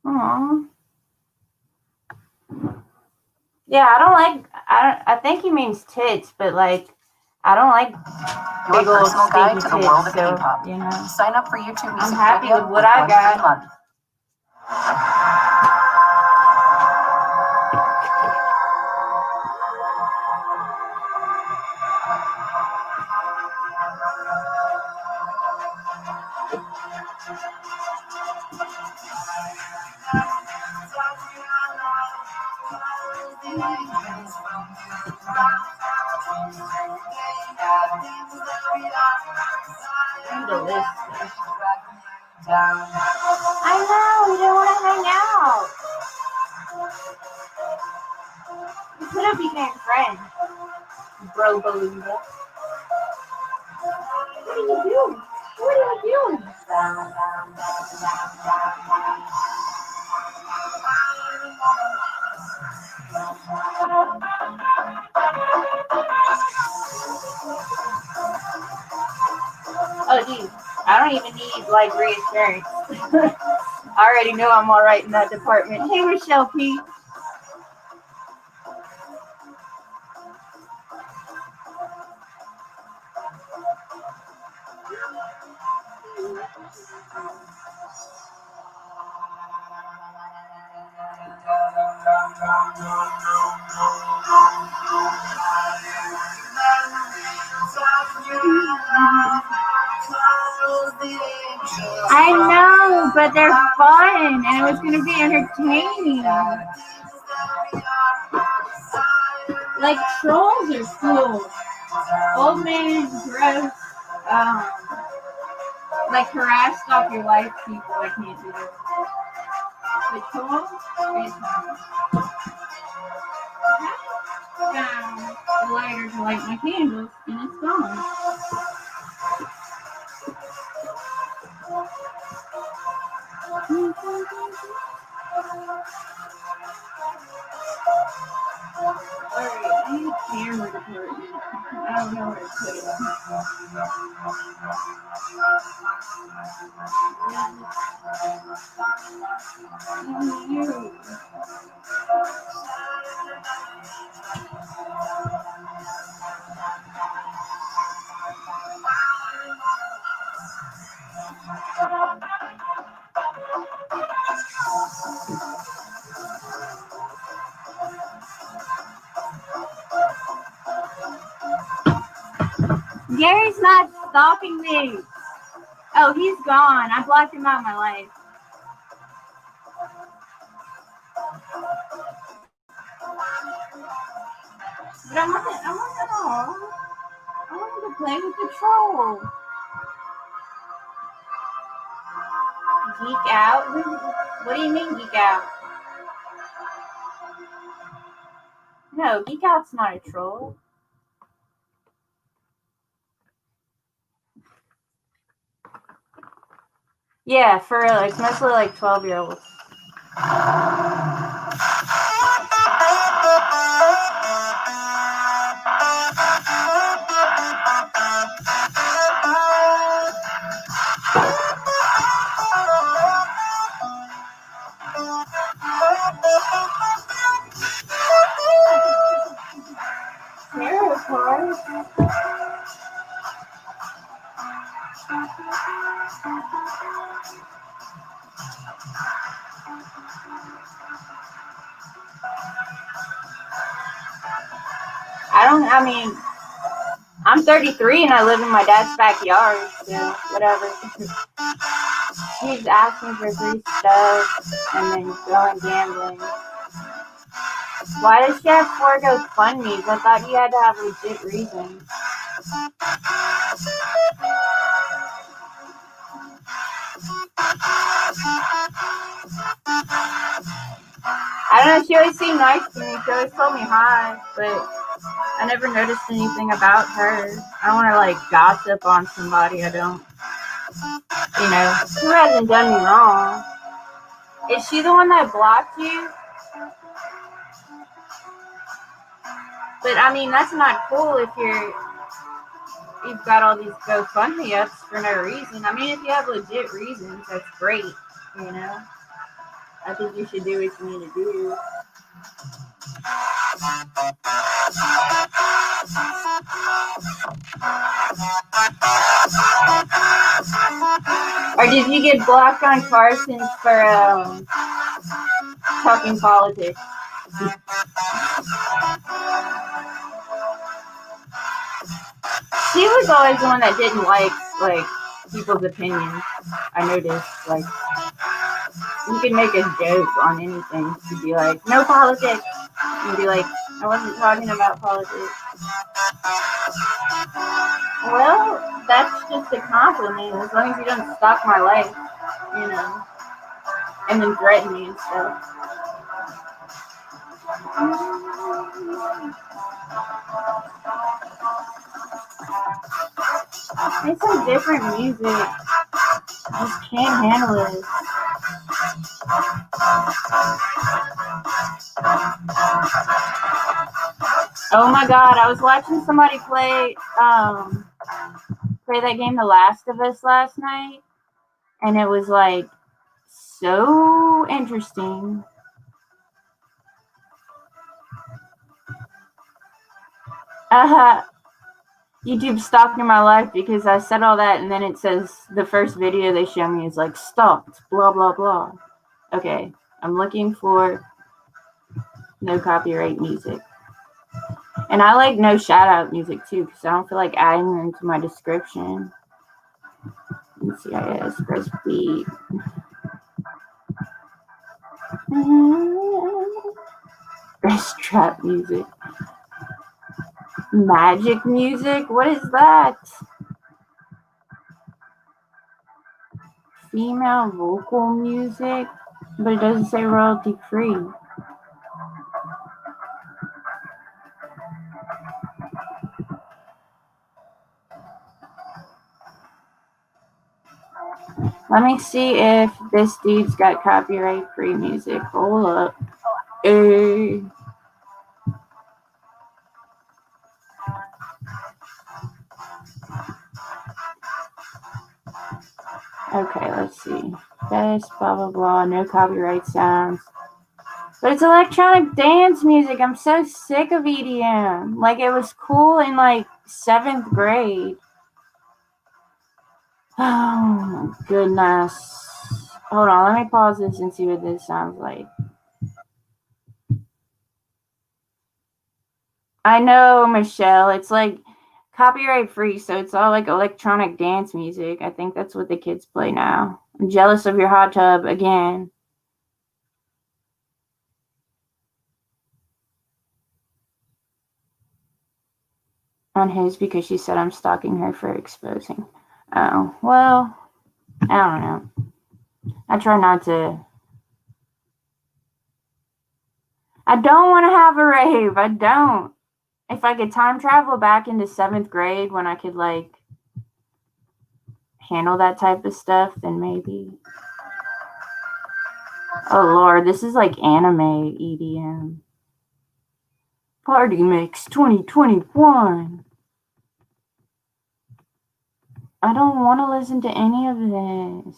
A: Aww. Yeah, I think he means tits, but like, I don't like
B: Your
A: big old
B: personal guide
A: stinky
B: to the
A: tits,
B: world of
A: so,
B: K-pop.
A: you know.
B: Sign up for YouTube Music
A: I'm happy
B: Premium
A: with what I
B: 1 free
A: got.
B: month.
A: I know, we don't want to hang out. We could have become friends. Bro, Belinda. What are you doing? What are you doing? Oh, geez. I don't even need, like, reassurance. I already know I'm all right in that department. Hey, Rochelle P. I know, but they're fun, and it was going to be entertaining. Like, trolls are cool. Old man gross, like, harass off your life people. I can't do that. But trolls, it's fun. I found a lighter to light my candles, and it's gone. Alright, I need a camera department. I don't know where to put it. Gary's not stalking me. Oh, he's gone. I blocked him out of my life. But I wanted to play with the troll. Geek out? What do you mean geek out? No, geek out's not a troll. Yeah, for real. It's mostly like 12-year-olds. I mean, I'm 33 and I live in my dad's backyard, so whatever. He's asking for free stuff and then going gambling. Why does she have 4 GoFundMes? I thought you had to have legit reasons. I don't know, she always seemed nice to me. She always told me hi, but I never noticed anything about her. I don't want to, like, gossip on somebody. I don't, you know, who hasn't done me wrong. Is she the one that blocked you? But I mean, that's not cool if you've got all these GoFundMe ups for no reason. I mean, if you have legit reasons, that's great. You know, I think you should do what you need to do. Or did you get blocked on Carson's for talking politics? She was always the one that didn't like people's opinions. I noticed, like, you can make a joke on anything. She'd be like, no politics. And be like, I wasn't talking about politics. Well, that's just a compliment, as long as you don't stalk my life, you know, and then threaten me and stuff. Make some different music. I just can't handle it. Oh my god, I was watching somebody play that game The Last of Us last night, and it was like so interesting. YouTube stalking my life because I said all that, and then it says the first video they show me is like stalked, blah blah blah. Okay, I'm looking for no copyright music. And I like no shout out music too, because I don't feel like adding them to my description. CIS, press beat. Press trap music. Magic music? What is that? Female vocal music? But it doesn't say royalty free. Let me see if this dude's got copyright free music. Hold up. Okay, let's see. Best, blah, blah, blah. No copyright sounds. But it's electronic dance music. I'm so sick of EDM. Like, it was cool in, like, 7th grade. Oh, my goodness. Hold on, let me pause this and see what this sounds like. I know, Michelle. It's, like, copyright free, so it's all, like, electronic dance music. I think that's what the kids play now. I'm jealous of your hot tub again. On his because she said I'm stalking her for exposing. Oh, well, I don't know. I try not to. I don't want to have a rave. I don't. If I could time travel back into 7th grade when I could, like, handle that type of stuff, then maybe. Oh, Lord, this is like anime EDM. Party Mix 2021. I don't want to listen to any of this.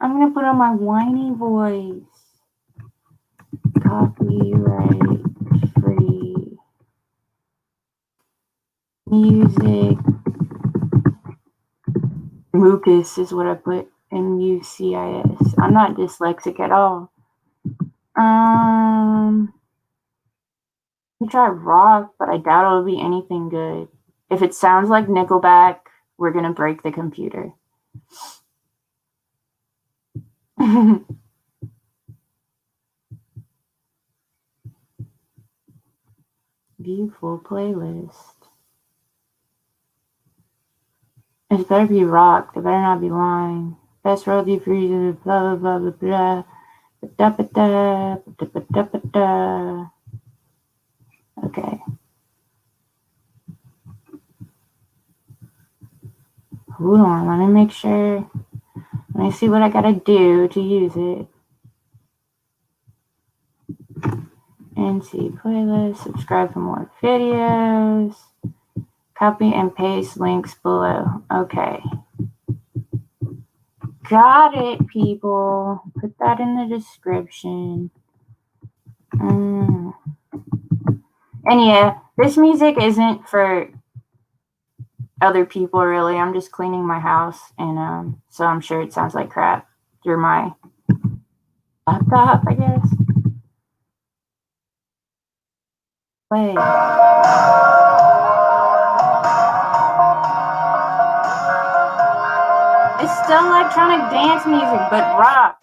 A: I'm going to put on my whiny voice. Copyright free music. Mucus is what I put in UCIS. I'm not dyslexic at all. We try rock, but I doubt it'll be anything good. If it sounds like Nickelback, we're gonna break the computer. View full playlist. It better be rock. They better not be lying. Best royalty free, blah blah blah blah blah. Okay. Hold on, let me make sure. Let me see what I gotta do to use it. And see playlist, subscribe for more videos. Copy and paste links below. Okay. Got it, people. Put that in the description. And yeah, this music isn't for other people, really. I'm just cleaning my house, and so I'm sure it sounds like crap through my laptop, I guess. Play. It's still electronic dance music, but rock.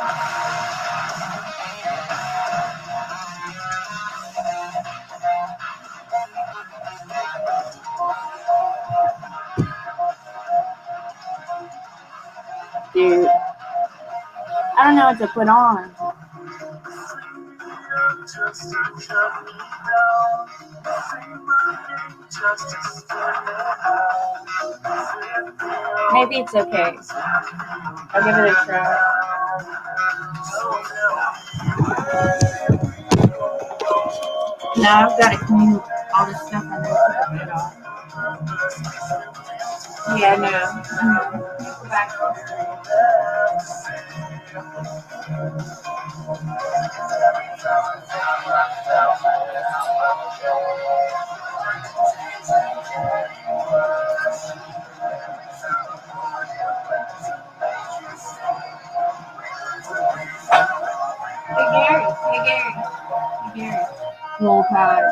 A: Dude, I don't know what to put on. Maybe it's okay. I'll give it a try. Now I've got to clean all this stuff and then put it off. Yeah, no. Back. Hey Gary. Roll Tide.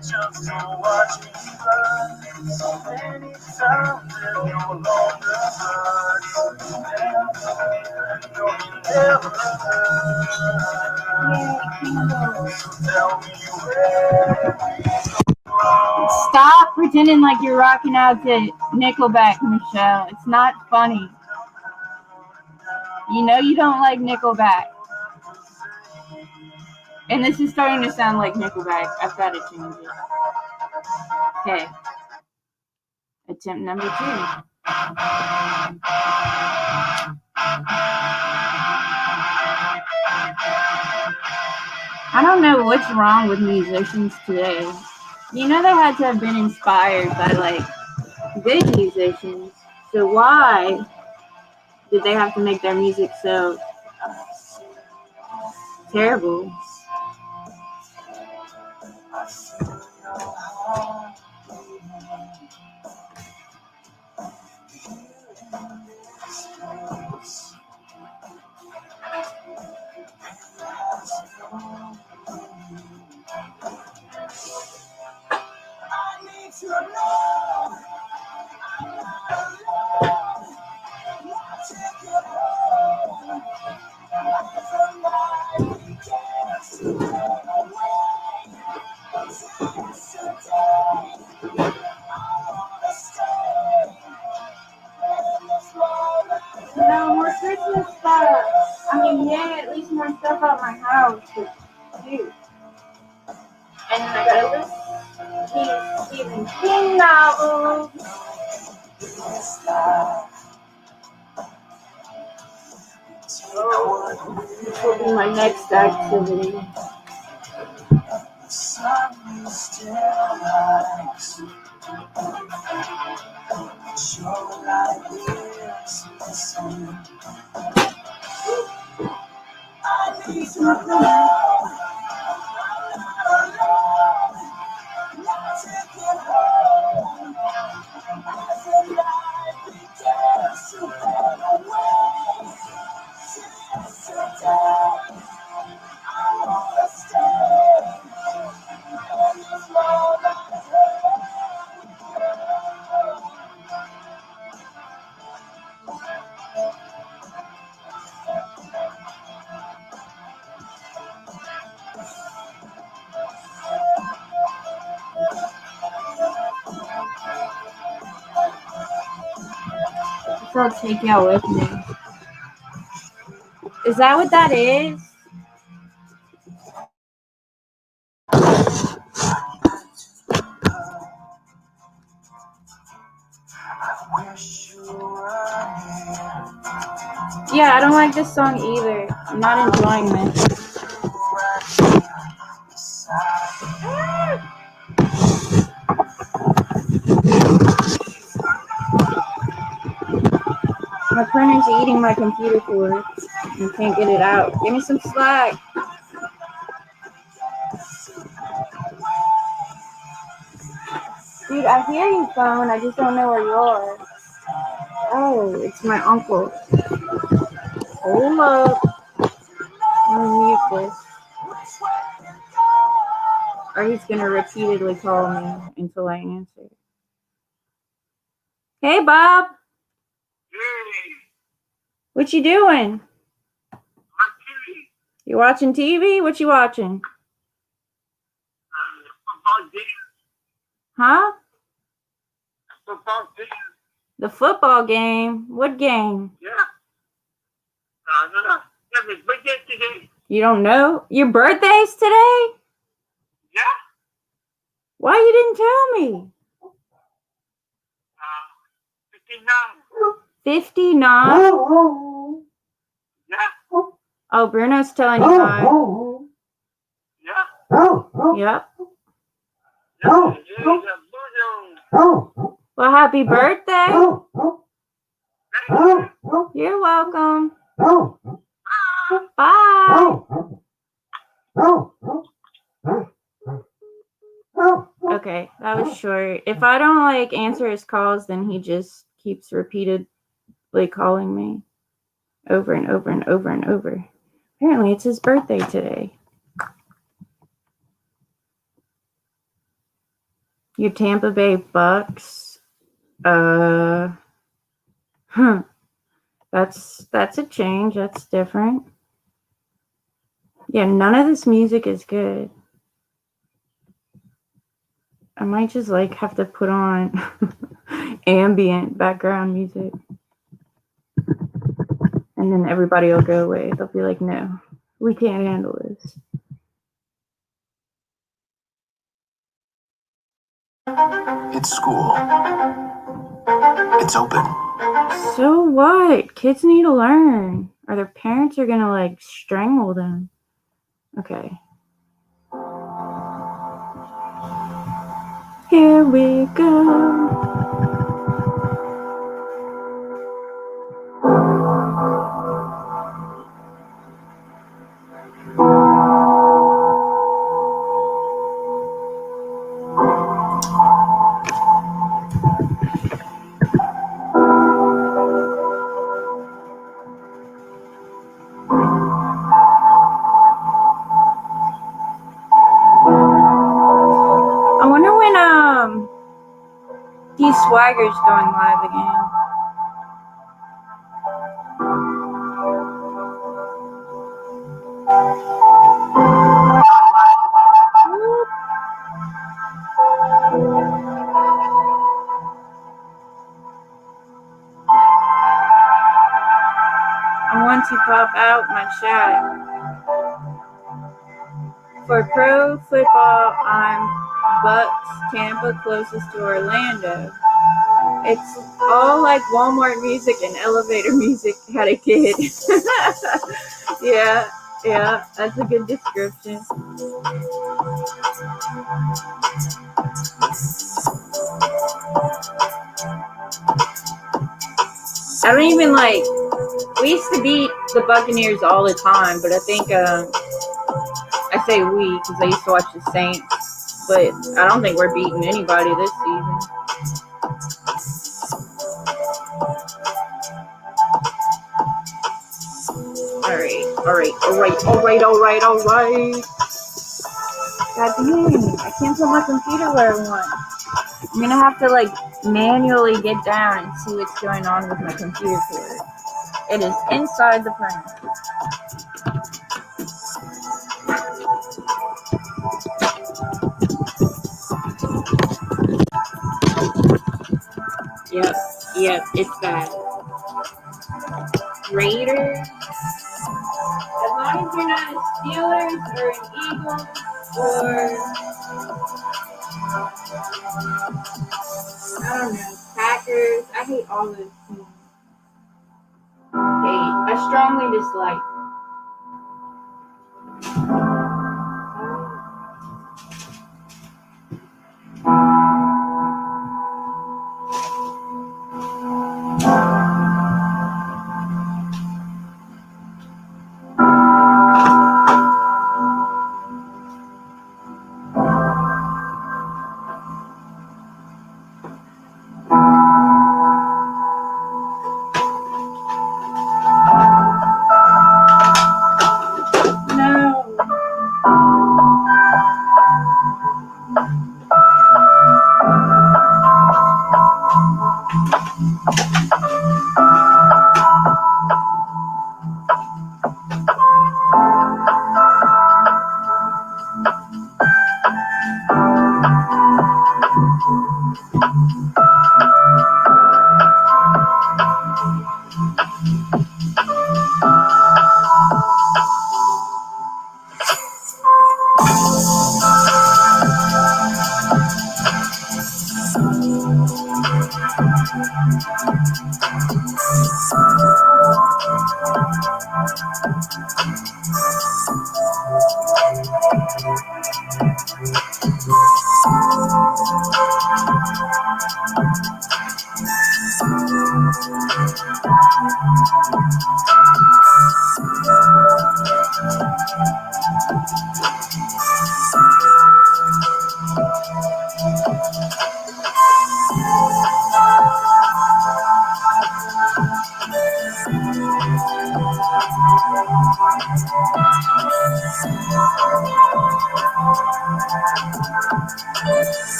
C: Just to watch me burn so many times and no longer hurt. No, you never heard. So tell me where.
A: Stop pretending like you're rocking out to Nickelback, Michelle. It's not funny. You know you don't like Nickelback. And this is starting to sound like Nickelback. I've got to change it. Okay. Attempt number 2. I don't know what's wrong with musicians today. You know they had to have been inspired by, good musicians. So why did they have to make their music so terrible? No, more Christmas stuff. I mean, yeah, at least more stuff out my house. But, dude. And then I got a list of Stephen King novels. This will be my next activity. I'll take y'all with me. Is that what that is? Yeah, I don't like this song either. I'm not enjoying this. My printer's eating my computer cord. I can't get it out. Give me some slack. Dude, I hear you, phone. I just don't know where you are. Oh, it's my uncle. Hold up. I'm gonna mute this. Or he's gonna repeatedly call me until I answer. Hey, Bob. What you doing? You watching TV? What you watching? Huh? The football game? What game?
F: Yeah. No. Yeah, my birthday today.
A: You don't know? Your birthday's today?
F: Yeah.
A: Why you didn't tell me?
F: 59.
A: 59?
F: Yeah.
A: Oh, Bruno's telling you hi.
F: Yeah.
A: Yep.
F: Yeah.
A: Well, happy birthday.
F: Thank you.
A: You're welcome. Bye. Okay, that was short. If I don't like answer his calls, then he just keeps repeatedly calling me over and over and over and over. Apparently, it's his birthday today. Your Tampa Bay Bucks. That's a change. That's different. Yeah, none of this music is good. I might just like have to put on ambient background music. And then everybody will go away. They'll be like, no, we can't handle this.
D: It's school. It's open.
A: So what? Kids need to learn. Or their parents are gonna like strangle them. Okay. Here we go. Swagger's going live again. I want to pop out my chat. For pro football, I'm Bucks, Tampa closest to Orlando. It's all like Walmart music and elevator music had a kid. Yeah, that's a good description. I don't even like, we used to beat the Buccaneers all the time, but I think, I say we because I used to watch the Saints, but I don't think we're beating anybody this season. All right. God dang, I can't put my computer where I want. I'm gonna have to like manually get down and see what's going on with my computer cord. It is inside the printer. Yep, it's that. Raider. if you're not a Steelers or an Eagles or I don't know, Packers. I hate all those teams. I strongly dislike.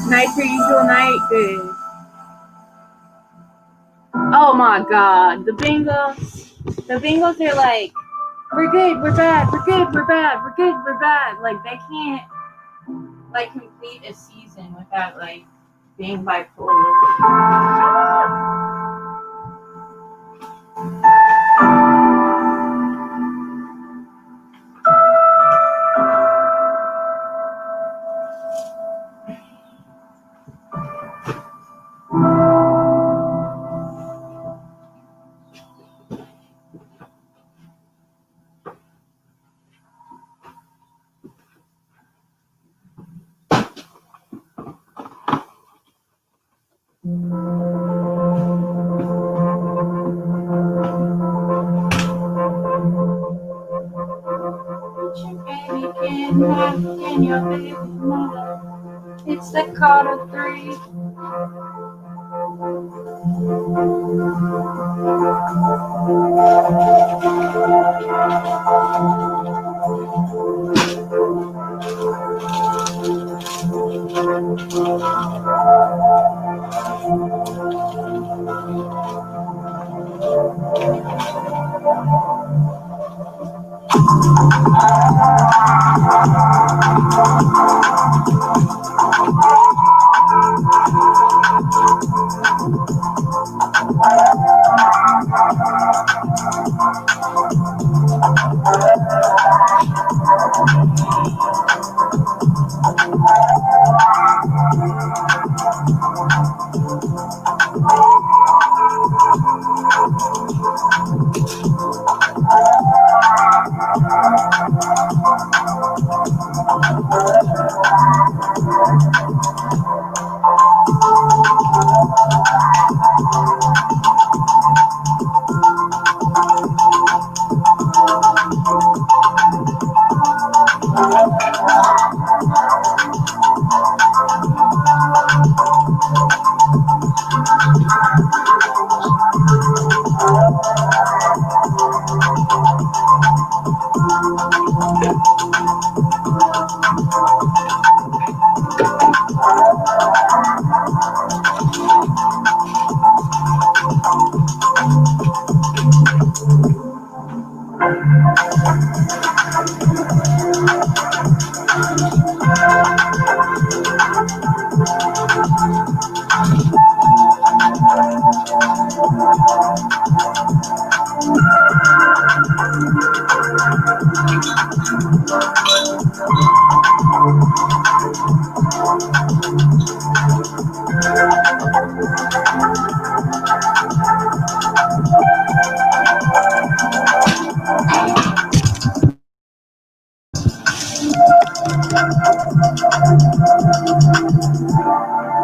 A: Night per usual night. Good. Oh my God, the Bengals are like, we're good, we're bad, we're good, we're bad, we're good, we're bad. Like they can't like complete a season without like being bipolar. It's the Carter 3.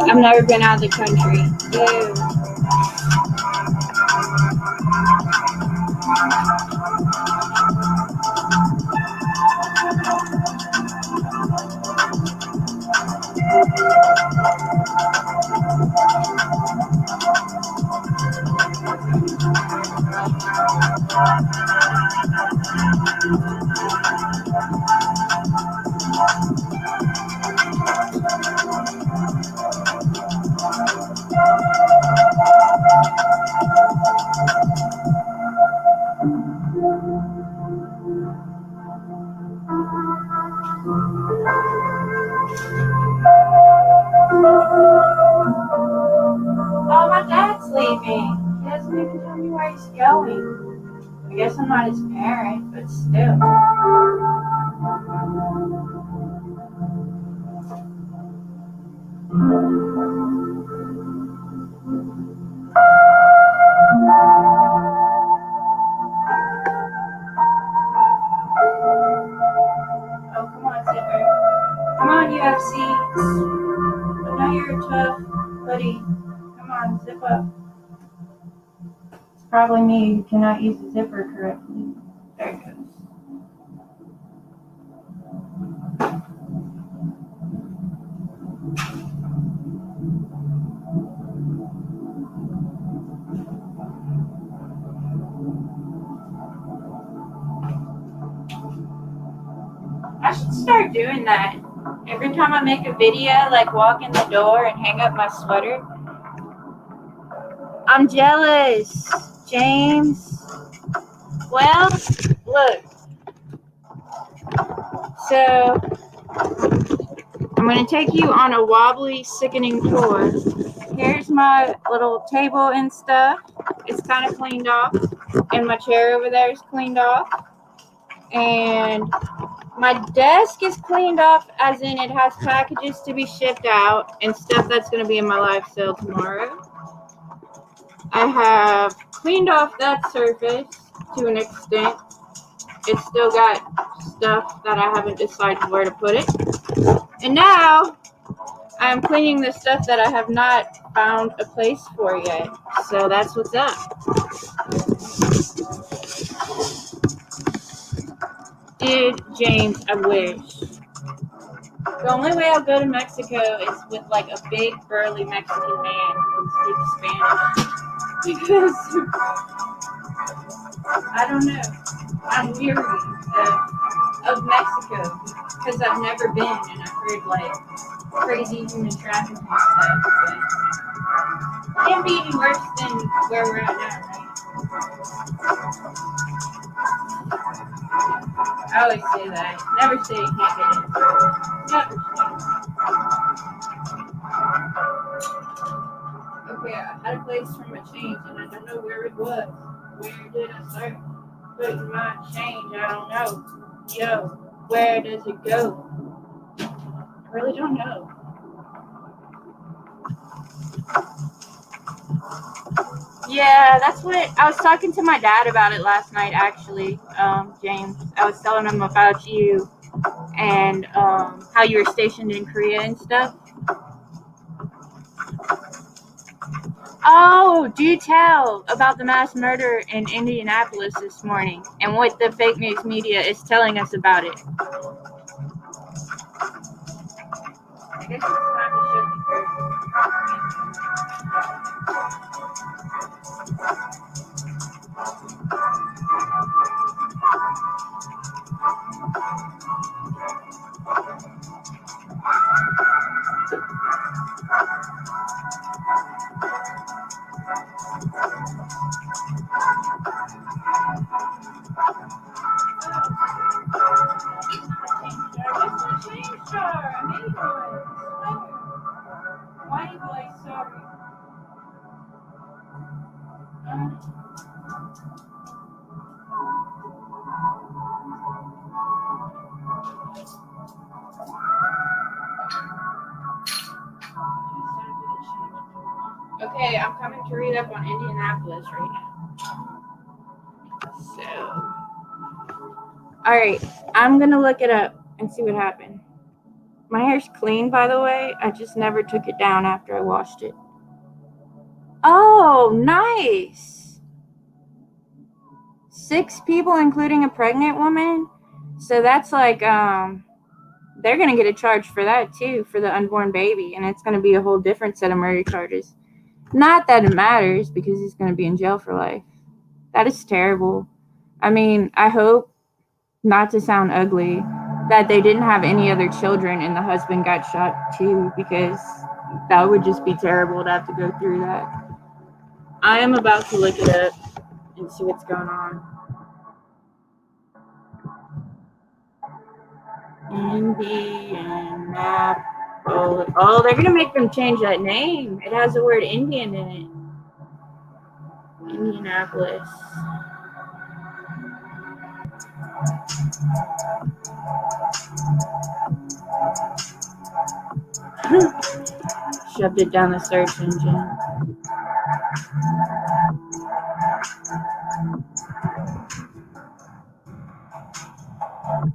A: I've never been out of the country. Ew. Oh, my dad's leaving. He doesn't even tell me where he's going. I guess I'm not his parent, but still. Oh, come on, Zipper. Come on, you have seats. I know you're a tough buddy. Come on, zip up. It's probably me who cannot use the zipper correctly. There it goes. I should start doing that. Every time I make a video, like walk in the door and hang up my sweater. I'm jealous, James. Well, look. So, I'm going to take you on a wobbly, sickening tour. Here's my little table and stuff. It's kind of cleaned off. And my chair over there is cleaned off. And my desk is cleaned off, as in it has packages to be shipped out and stuff that's going to be in my live sale tomorrow. I have cleaned off that surface to an extent. It's still got stuff that I haven't decided where to put it. And now I'm cleaning the stuff that I have not found a place for yet. So that's what's up. Dude, James, I wish. The only way I'll go to Mexico is with like a big burly Mexican man who speaks Spanish. Because I don't know. I'm weary of Mexico because I've never been and I've heard like crazy human trafficking stuff. But it can't be any worse than where we're at now, right? I always say that. Never say you can't get it. Never say. Okay, I had a place for my change and I don't know where it was. Where did I start putting my change? I don't know. Yo, where does it go? I really don't know. Yeah, that's what I was talking to my dad about it last night, actually, James. I was telling him about you and how you were stationed in Korea and stuff. Oh, do tell about the mass murder in Indianapolis this morning and what the fake news media is telling us about it. I guess it's time to shut the curtain. Whitey boy, sorry. Okay, I'm coming to read up on Indianapolis right now. So, alright, I'm gonna look it up and see what happened. My hair's clean, by the way. I just never took it down after I washed it. Oh, nice. 6 people, including a pregnant woman. So that's like, they're gonna get a charge for that too, for the unborn baby, and it's gonna be a whole different set of murder charges. Not that it matters, because he's gonna be in jail for life. That is terrible. I mean, I hope, not to sound ugly, that they didn't have any other children and the husband got shot too, because that would just be terrible to have to go through that. I am about to look it up and see what's going on. Indianapolis. Oh, they're gonna make them change that name. It has the word Indian in it. Indianapolis. Shoved it down the search engine.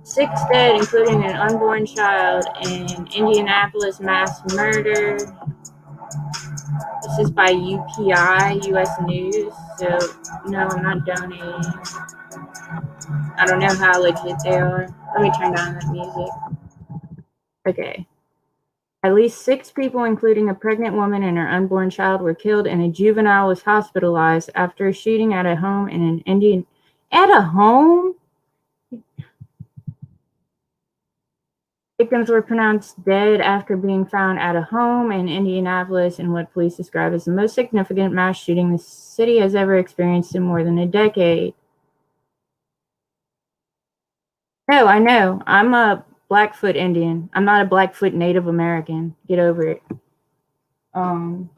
A: Six dead, including an unborn child, in Indianapolis mass murder. This is by UPI, US News. So, no, I'm not donating. I don't know how legit they are. Let me turn down that music. Okay. At least 6 people, including a pregnant woman and her unborn child, were killed, and a juvenile was hospitalized after a shooting at a home in an Indian. At a home? Victims were pronounced dead after being found at a home in Indianapolis in what police describe as the most significant mass shooting the city has ever experienced in more than a decade. No, I know. I'm a Blackfoot Indian. I'm not a Blackfoot Native American. Get over it. And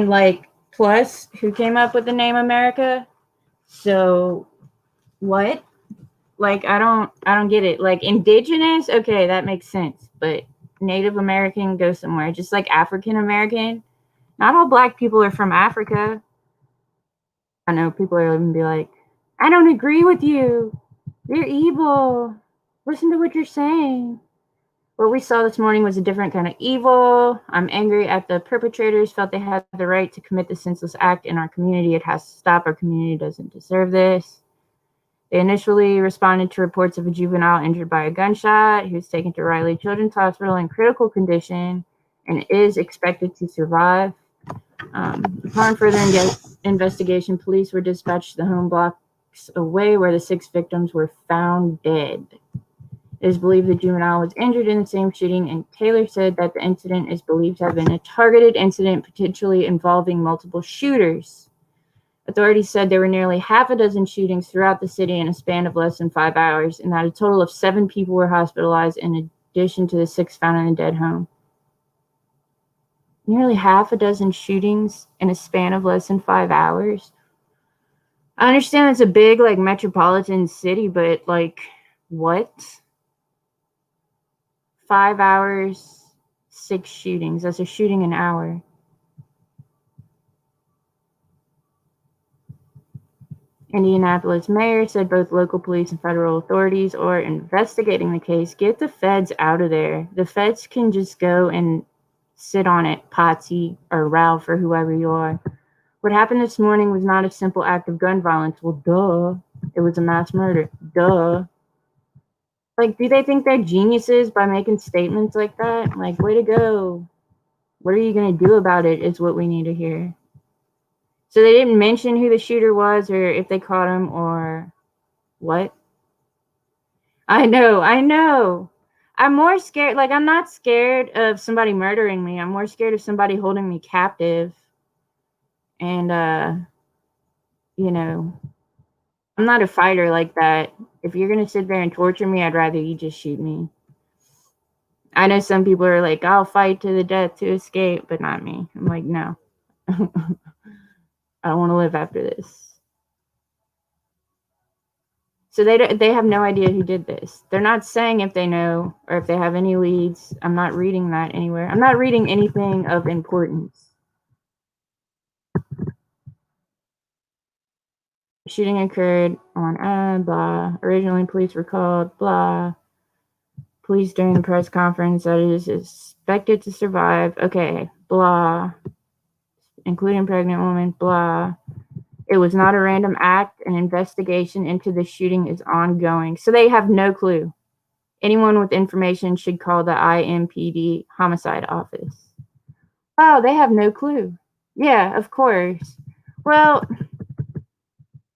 A: like, plus, who came up with the name America? So, what? Like, I don't get it. Like, indigenous, okay, that makes sense. But Native American, go somewhere. Just like African American. Not all black people are from Africa. I know people are going to be like, I don't agree with you. You're evil. Listen to what you're saying. What we saw this morning was a different kind of evil. I'm angry at the perpetrators, felt they had the right to commit the senseless act in our community. It has to stop. Our community doesn't deserve this. They initially responded to reports of a juvenile injured by a gunshot who was taken to Riley Children's Hospital in critical condition and is expected to survive. Upon further investigation, police were dispatched to the home blocks away where the 6 victims were found dead. It is believed the juvenile was injured in the same shooting, and Taylor said that the incident is believed to have been a targeted incident potentially involving multiple shooters. Authorities said there were nearly half a dozen shootings throughout the city in a span of less than 5 hours, and that a total of 7 people were hospitalized in addition to the 6 found in a dead home. Nearly half a dozen shootings in a span of less than 5 hours. I understand it's a big, like, metropolitan city, but, like, what? 5 hours, 6 shootings. That's a shooting an hour. Indianapolis mayor said both local police and federal authorities are investigating the case. Get the feds out of there. The feds can just go and sit on it, Patsy or Ralph or whoever you are. What happened this morning was not a simple act of gun violence. Well, duh. It was a mass murder. Duh. Like, do they think they're geniuses by making statements like that? Like, way to go. What are you going to do about it is what we need to hear. So they didn't mention who the shooter was or if they caught him or what? I know. I'm more scared. Like, I'm not scared of somebody murdering me. I'm more scared of somebody holding me captive. And, you know, I'm not a fighter like that. If you're going to sit there and torture me, I'd rather you just shoot me. I know some people are like, I'll fight to the death to escape, but not me. I'm like, no. I don't want to live after this. So they have no idea who did this. They're not saying if they know or if they have any leads. I'm not reading that anywhere. I'm not reading anything of importance. Shooting occurred on blah. Originally, police were called blah. Police during the press conference that it is expected to survive. Okay, blah. Including pregnant woman, blah. It was not a random act. An investigation into the shooting is ongoing. So they have no clue. Anyone with information should call the IMPD homicide office. Oh, they have no clue. Yeah, of course. Well,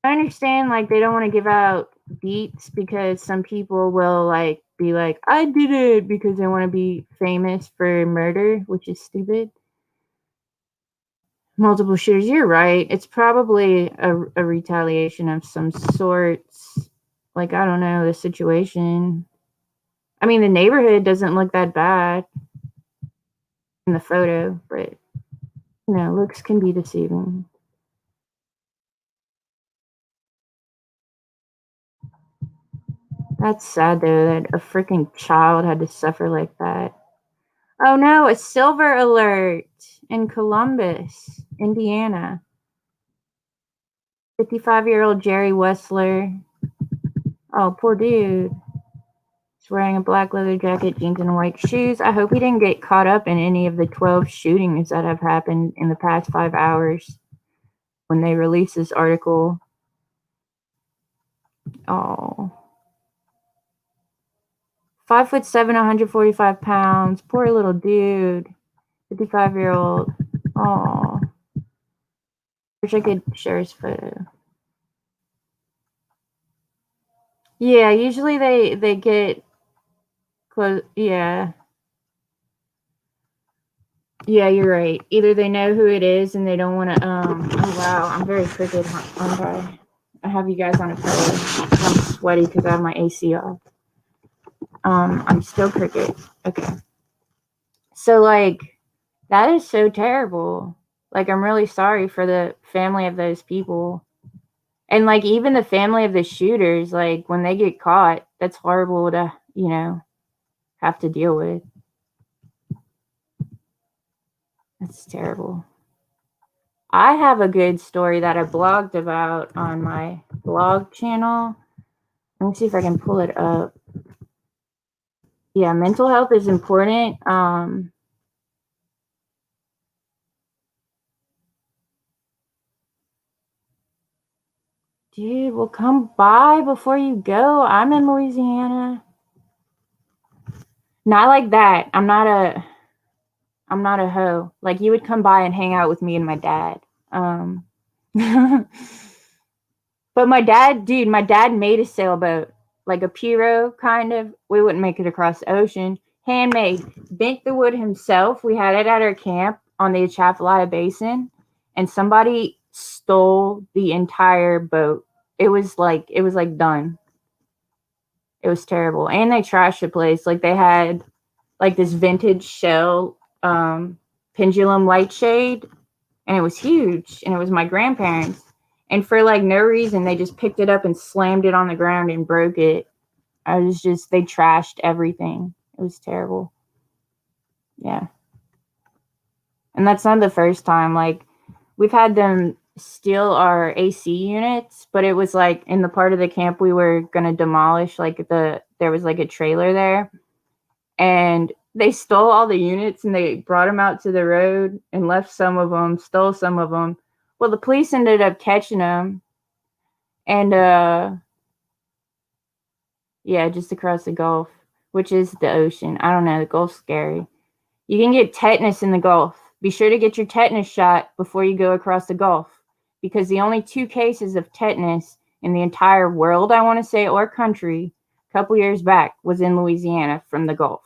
A: I understand, like, they don't want to give out deets because some people will, like, be like, I did it, because they want to be famous for murder, which is stupid. Multiple shooters, you're right. It's probably a retaliation of some sorts. Like, I don't know, the situation. I mean, the neighborhood doesn't look that bad in the photo, but, you know, looks can be deceiving. That's sad, though, that a freaking child had to suffer like that. Oh, no, a silver alert in Columbus, Indiana. 55-year-old Jerry Wessler. Oh, poor dude. He's wearing a black leather jacket, jeans, and white shoes. I hope he didn't get caught up in any of the 12 shootings that have happened in the past 5 hours when they released this article. Oh. 5'7", 145 pounds. Poor little dude. 55-year-old. Oh. Wish I could share his photo. Yeah, usually they get close. Yeah. Yeah, you're right. Either they know who it is and they don't want to, oh wow, I'm very crooked, aren't I? I have you guys on a photo. I'm sweaty because I have my AC off. I'm still crooked. Okay. So, like, that is so terrible. Like, I'm really sorry for the family of those people. And, like, even the family of the shooters, like, when they get caught, that's horrible to, you know, have to deal with. That's terrible. I have a good story that I blogged about on my blog channel. Let me see if I can pull it up. Yeah, mental health is important. Dude, well, come by before you go. I'm in Louisiana. Not like that. I'm not a hoe. Like, you would come by and hang out with me and my dad. But my dad made a sailboat, like a Piro, kind of. We wouldn't make it across the ocean. Handmade. Bent the wood himself. We had it at our camp on the Atchafalaya Basin, and somebody stole the entire boat. It was like done. It was terrible. And they trashed the place. Like, they had like this vintage shell pendulum light shade, and it was huge, and it was my grandparents. And for like no reason, they just picked it up and slammed it on the ground and broke it. They trashed everything. It was terrible. Yeah. And that's not the first time. Like, we've had them steal our AC units, but it was like in the part of the camp we were going to demolish, like there was like a trailer there, and they stole all the units and they brought them out to the road and left some of them, stole some of them. Well, the police ended up catching them, and yeah, just across the Gulf, which is the ocean. I don't know, the Gulf's scary. You can get tetanus in the Gulf. Be sure to get your tetanus shot before you go across the Gulf, because the only 2 cases of tetanus in the entire world, I want to say, or country, a couple years back, was in Louisiana from the Gulf.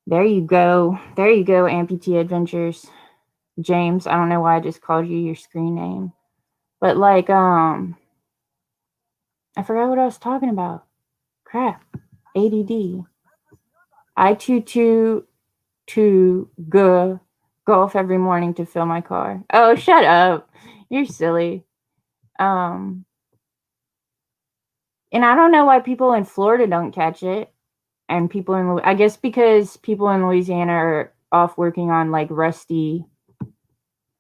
A: There you go. There you go, Amputee Adventures. James, I don't know why I just called you your screen name. But, like, I forgot what I was talking about. Crap. ADD. I to go golf every morning to fill my car. Oh, shut up. You're silly. And I don't know why people in Florida don't catch it. And people in, I guess because people in Louisiana are off working on like rusty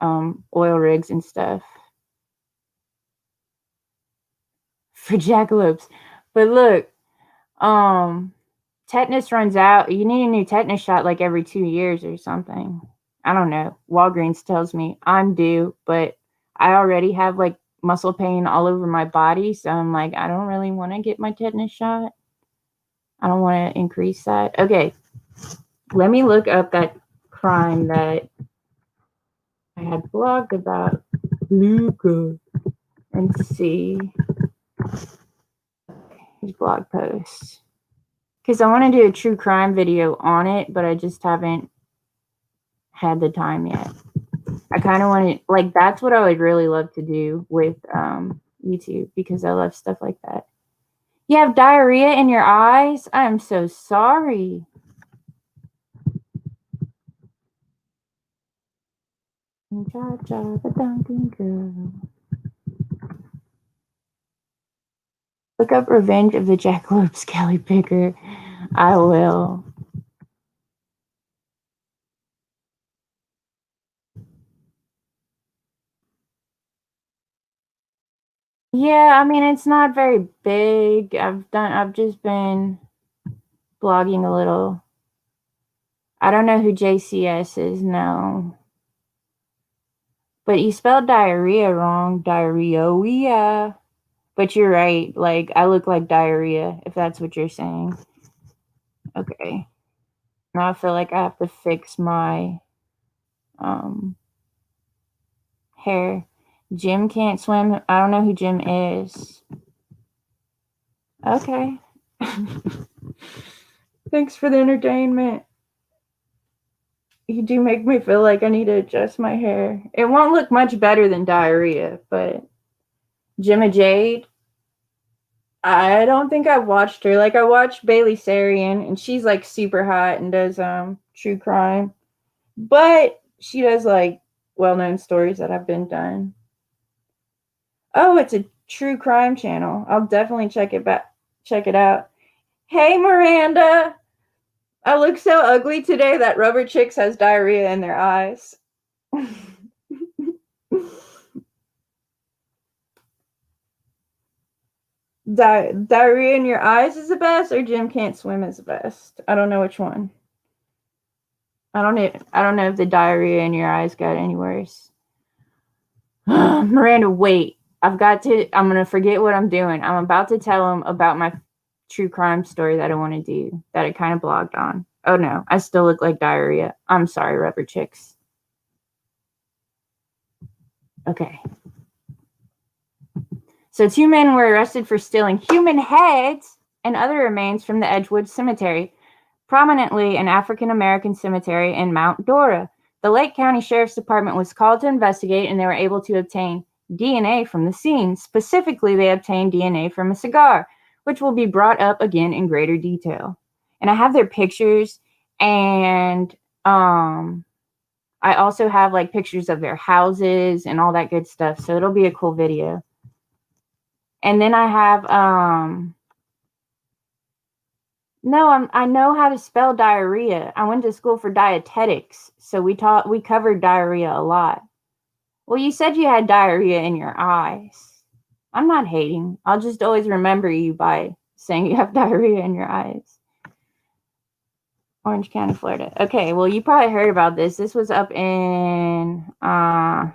A: oil rigs and stuff for jackalopes. But look, tetanus runs out. You need a new tetanus shot like every 2 years or something. I don't know. Walgreens tells me I'm due, but I already have like muscle pain all over my body. So I'm like, I don't really want to get my tetanus shot. I don't want to increase that. Okay. Let me look up that crime that I had blogged about Luca and see his blog post. Because I want to do a true crime video on it, but I just haven't had the time yet. I kind of want to, like, that's what I would really love to do with YouTube, because I love stuff like that. You have diarrhea in your eyes? I'm so sorry. Cha-cha, the Dunkin' girl. Look up Revenge of the Jackalope Skelly Picker. I will. Yeah, I mean, it's not very big. I've just been blogging a little. I don't know who JCS is, no. But you spelled diarrhea wrong. Diarrhea. But you're right. Like, I look like diarrhea, if that's what you're saying. Okay. Now I feel like I have to fix my hair. Jim can't swim. I don't know who Jim is. Okay. Thanks for the entertainment. You do make me feel like I need to adjust my hair. It won't look much better than diarrhea, but Gemma Jade, I don't think I've watched her. Like, I watched Bailey Sarian, and she's like super hot and does true crime. But she does like well-known stories that have been done. Oh, it's a true crime channel. I'll definitely check it out. Hey, Miranda. I look so ugly today that Rubber Chicks has diarrhea in their eyes. Diarrhea in your eyes is the best, or Jim can't swim is the best. I don't know which one. I don't know if the diarrhea in your eyes got any worse. Miranda, wait. I'm gonna forget what I'm doing. I'm about to tell him about my true crime story that I want to do, that I kind of blogged on. Oh no, I still look like diarrhea. I'm sorry, Rubber Chicks. Okay. So 2 men were arrested for stealing human heads and other remains from the Edgewood Cemetery, prominently an African-American cemetery in Mount Dora. The Lake County Sheriff's Department was called to investigate, and they were able to obtain DNA from the scene. Specifically, they obtained DNA from a cigar, which will be brought up again in greater detail. And I have their pictures, and I also have like pictures of their houses and all that good stuff. So it'll be a cool video. And then I have I know how to spell diarrhea. I went to school for dietetics, so we covered diarrhea a lot. Well, you said you had diarrhea in your eyes. I'm not hating. I'll just always remember you by saying you have diarrhea in your eyes. Orange County, Florida. Okay, well, you probably heard about this. This was up in, I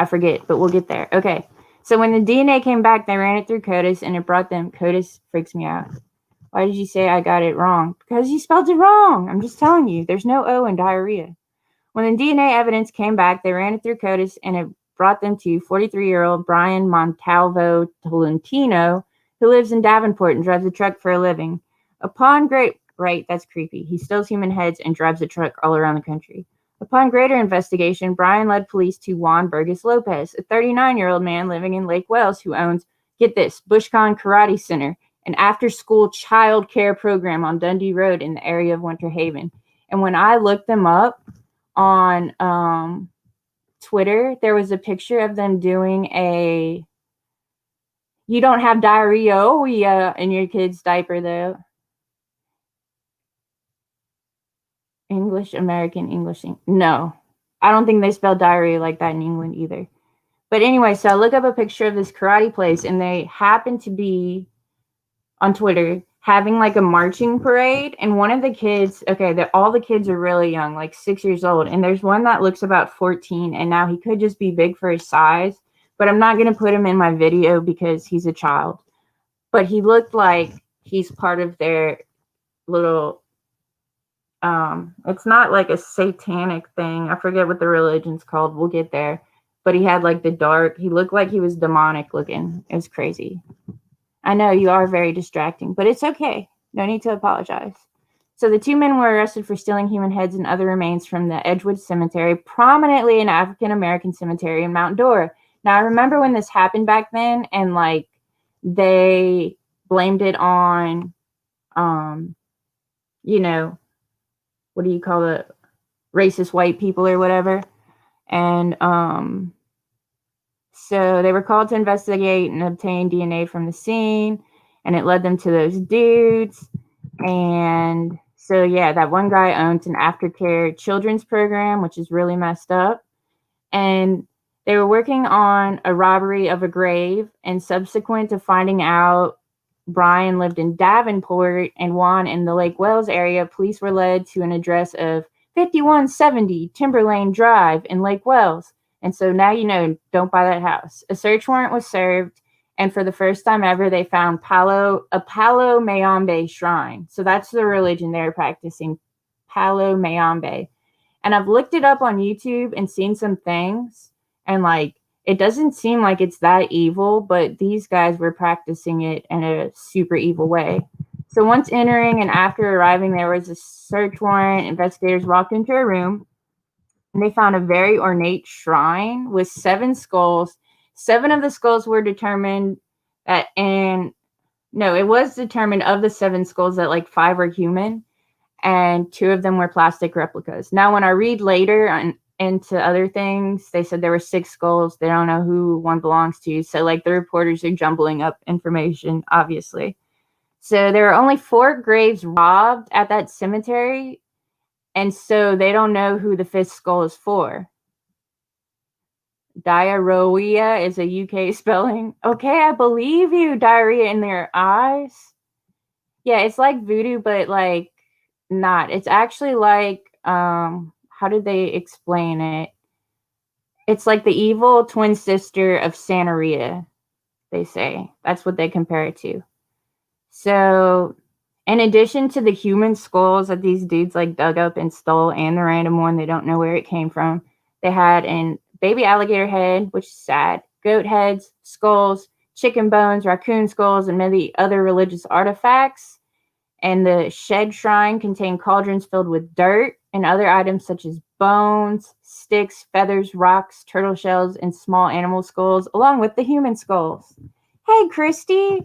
A: forget, but we'll get there. Okay, so when the DNA came back, they ran it through CODIS, and it brought them, CODIS freaks me out. Why did you say I got it wrong? Because you spelled it wrong. I'm just telling you, there's no O in diarrhea. When the DNA evidence came back, they ran it through CODIS, and it brought them to 43-year-old Brian Montalvo Tolentino, who lives in Davenport and drives a truck for a living. Right, that's creepy. He steals human heads and drives a truck all around the country. Upon greater investigation, Brian led police to Juan Burgess Lopez, a 39-year-old man living in Lake Wales who owns, get this, Bushcon Karate Center, an after-school child care program on Dundee Road in the area of Winter Haven. And when I looked them up on Twitter, there was a picture of them doing a You don't have diarrhea in your kid's diaper, though. English, American, English. No. I don't think they spell diarrhea like that in England either. But anyway, so I look up a picture of this karate place, and they happen to be on Twitter having like a marching parade. And one of the kids, all the kids are really young, like 6 years old. And there's one that looks about 14, and now he could just be big for his size. But I'm not going to put him in my video because he's a child. But he looked like he's part of their little, it's not like a satanic thing. I forget what the religion's called. We'll get there. But he had like he looked like he was demonic looking. It was crazy. I know you are very distracting, but it's okay. No need to apologize. So the 2 men were arrested for stealing human heads and other remains from the Edgewood Cemetery, prominently an African-American cemetery in Mount Dora. Now, I remember when this happened back then, and like they blamed it on, you know, what do you call it? Racist white people or whatever. And so they were called to investigate and obtain DNA from the scene, and it led them to those dudes. And so, yeah, that one guy owns an aftercare children's program, which is really messed up. And they were working on a robbery of a grave, and subsequent to finding out Brian lived in Davenport and Juan in the Lake Wales area, police were led to an address of 5170 Timberlane Drive in Lake Wales. And so now you know, don't buy that house. A search warrant was served, and for the first time ever, they found a Palo Mayombe shrine. So that's the religion they're practicing, Palo Mayombe. And I've looked it up on YouTube and seen some things, and like, it doesn't seem like it's that evil, but these guys were practicing it in a super evil way. So once entering and after arriving, there was a search warrant. Investigators walked into a room, and they found a very ornate shrine with 7 skulls. 7 of the skulls were determined that, it was determined of the 7 skulls that like 5 are human, and 2 of them were plastic replicas. Now, when I read later into other things, they said there were 6 skulls. They don't know who one belongs to. So like the reporters are jumbling up information, obviously. So there are only 4 graves robbed at that cemetery. And so they don't know who the 5th skull is for. Diarrhea is a UK spelling. Okay, I believe you. Diarrhea in their eyes. Yeah, it's like voodoo, but like not. It's actually like, how did they explain it? It's like the evil twin sister of Santeria, they say. That's what they compare it to. So, in addition to the human skulls that these dudes like dug up and stole, and the random one, they don't know where it came from, they had a baby alligator head, which is sad, goat heads, skulls, chicken bones, raccoon skulls, and many other religious artifacts. And the shed shrine contained cauldrons filled with dirt and other items such as bones, sticks, feathers, rocks, turtle shells, and small animal skulls, along with the human skulls. Hey, Christy!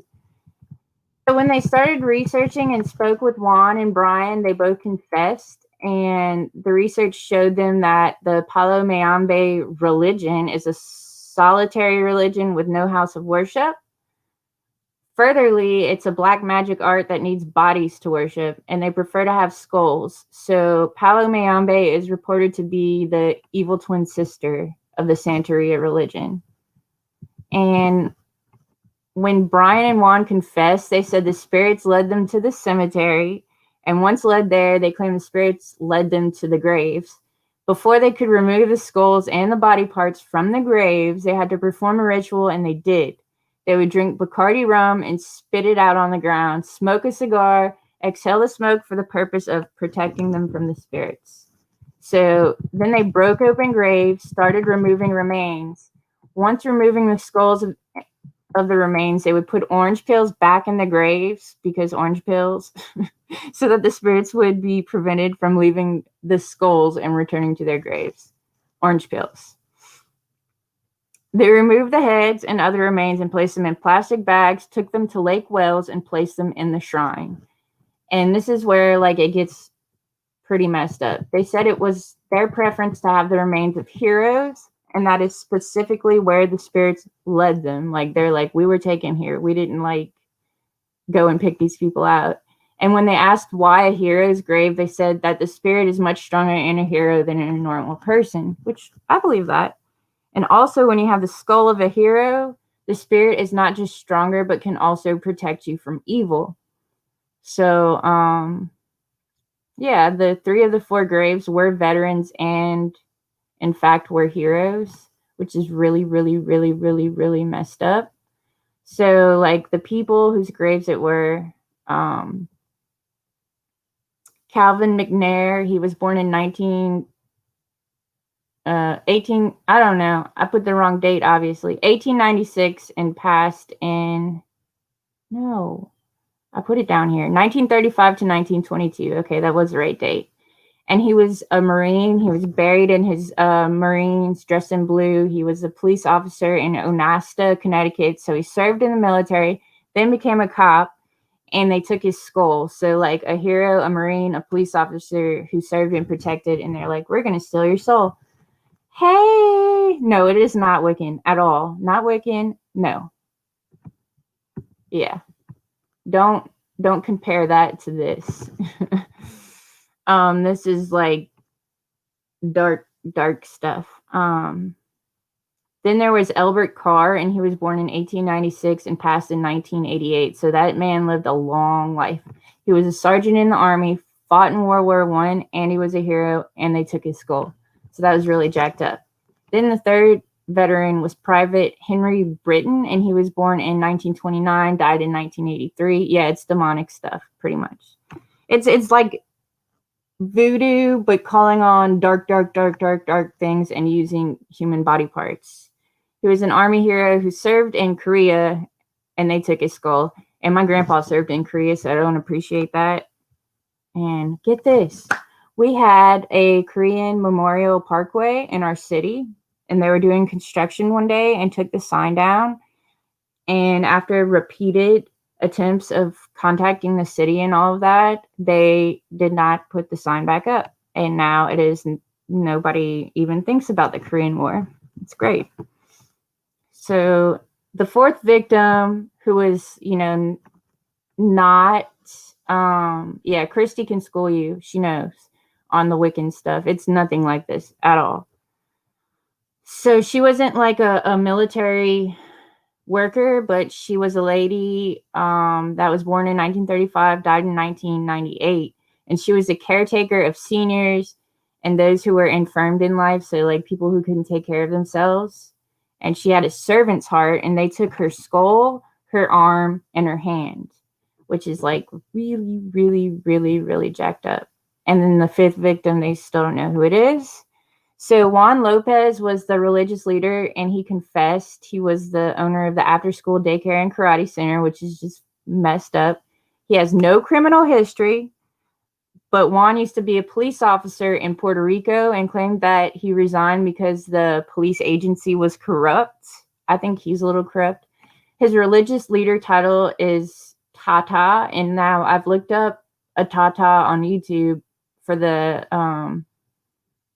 A: So when they started researching and spoke with Juan and Brian, they both confessed, and the research showed them that the Palo Mayombe religion is a solitary religion with no house of worship. Furtherly, it's a black magic art that needs bodies to worship, and they prefer to have skulls. So Palo Mayombe is reported to be the evil twin sister of the Santeria religion. And when Brian and Juan confessed, they said the spirits led them to the cemetery, and once led there, they claimed the spirits led them to the graves. Before they could remove the skulls and the body parts from the graves, they had to perform a ritual, and they did. They would drink Bacardi rum and spit it out on the ground, smoke a cigar, exhale the smoke for the purpose of protecting them from the spirits. So then they broke open graves, started removing remains. Once removing the skulls of the remains, they would put orange pills back in the graves, because orange pills, so that the spirits would be prevented from leaving the skulls and returning to their graves. Orange pills. They removed the heads and other remains and placed them in plastic bags, took them to Lake Wales, and placed them in the shrine. And this is where like it gets pretty messed up. They said it was their preference to have the remains of heroes And that is specifically where the spirits led them. Like, they're like, we were taken here. We didn't like go and pick these people out. And when they asked why a hero's grave, they said that the spirit is much stronger in a hero than in a normal person, which I believe that. And also, when you have the skull of a hero, the spirit is not just stronger, but can also protect you from evil. So, yeah, the 3 of the 4 graves were veterans and, in fact, were heroes, which is really, really, really, really, really messed up. So, like, the people whose graves it were, Calvin McNair, he was born in 18, I don't know. I put the wrong date, obviously. 1896 and passed in, no, I put it down here. 1935 to 1922. Okay, that was the right date. And he was a Marine. He was buried in his Marines, dressed in blue. He was a police officer in Onasta, Connecticut. So he served in the military, then became a cop, and they took his skull. So, like, a hero, a Marine, a police officer who served and protected, and they're like, we're going to steal your soul. Hey, no, it is not Wiccan at all. Not Wiccan. No. Yeah. Don't compare that to this. This is like dark stuff. Then there was Elbert Carr, and he was born in 1896 and passed in 1988. So that man lived a long life. He was a sergeant in the army, fought in World War I, and he was a hero, and they took his skull. So that was really jacked up. Then the 3rd veteran was Private Henry Britton, and he was born in 1929, died in 1983. Yeah, it's demonic stuff, pretty much. It's like voodoo, but calling on dark things and using human body parts. He was an army hero who served in Korea, and they took his skull. And my grandpa served in Korea, so I don't appreciate that. And get this. We had a Korean Memorial Parkway in our city, and they were doing construction one day and took the sign down. And after repeated attempts of contacting the city and all of that, they did not put the sign back up. And now it is, nobody even thinks about the Korean War. It's great. So the 4th victim, who was, not, Christy can school you. She knows on the Wiccan stuff. It's nothing like this at all. So she wasn't like a military worker, but she was a lady that was born in 1935, died in 1998. And she was a caretaker of seniors and those who were infirmed in life. So like people who couldn't take care of themselves. And she had a servant's heart, and they took her skull, her arm, and her hand, which is like really, really, really, really jacked up. And then the 5th victim, they still don't know who it is. So Juan Lopez was the religious leader, and he confessed. He was the owner of the after-school daycare and karate center, which is just messed up. He has no criminal history, but Juan used to be a police officer in Puerto Rico and claimed that he resigned because the police agency was corrupt. I think he's a little corrupt. His religious leader title is Tata, and now I've looked up a Tata on YouTube for the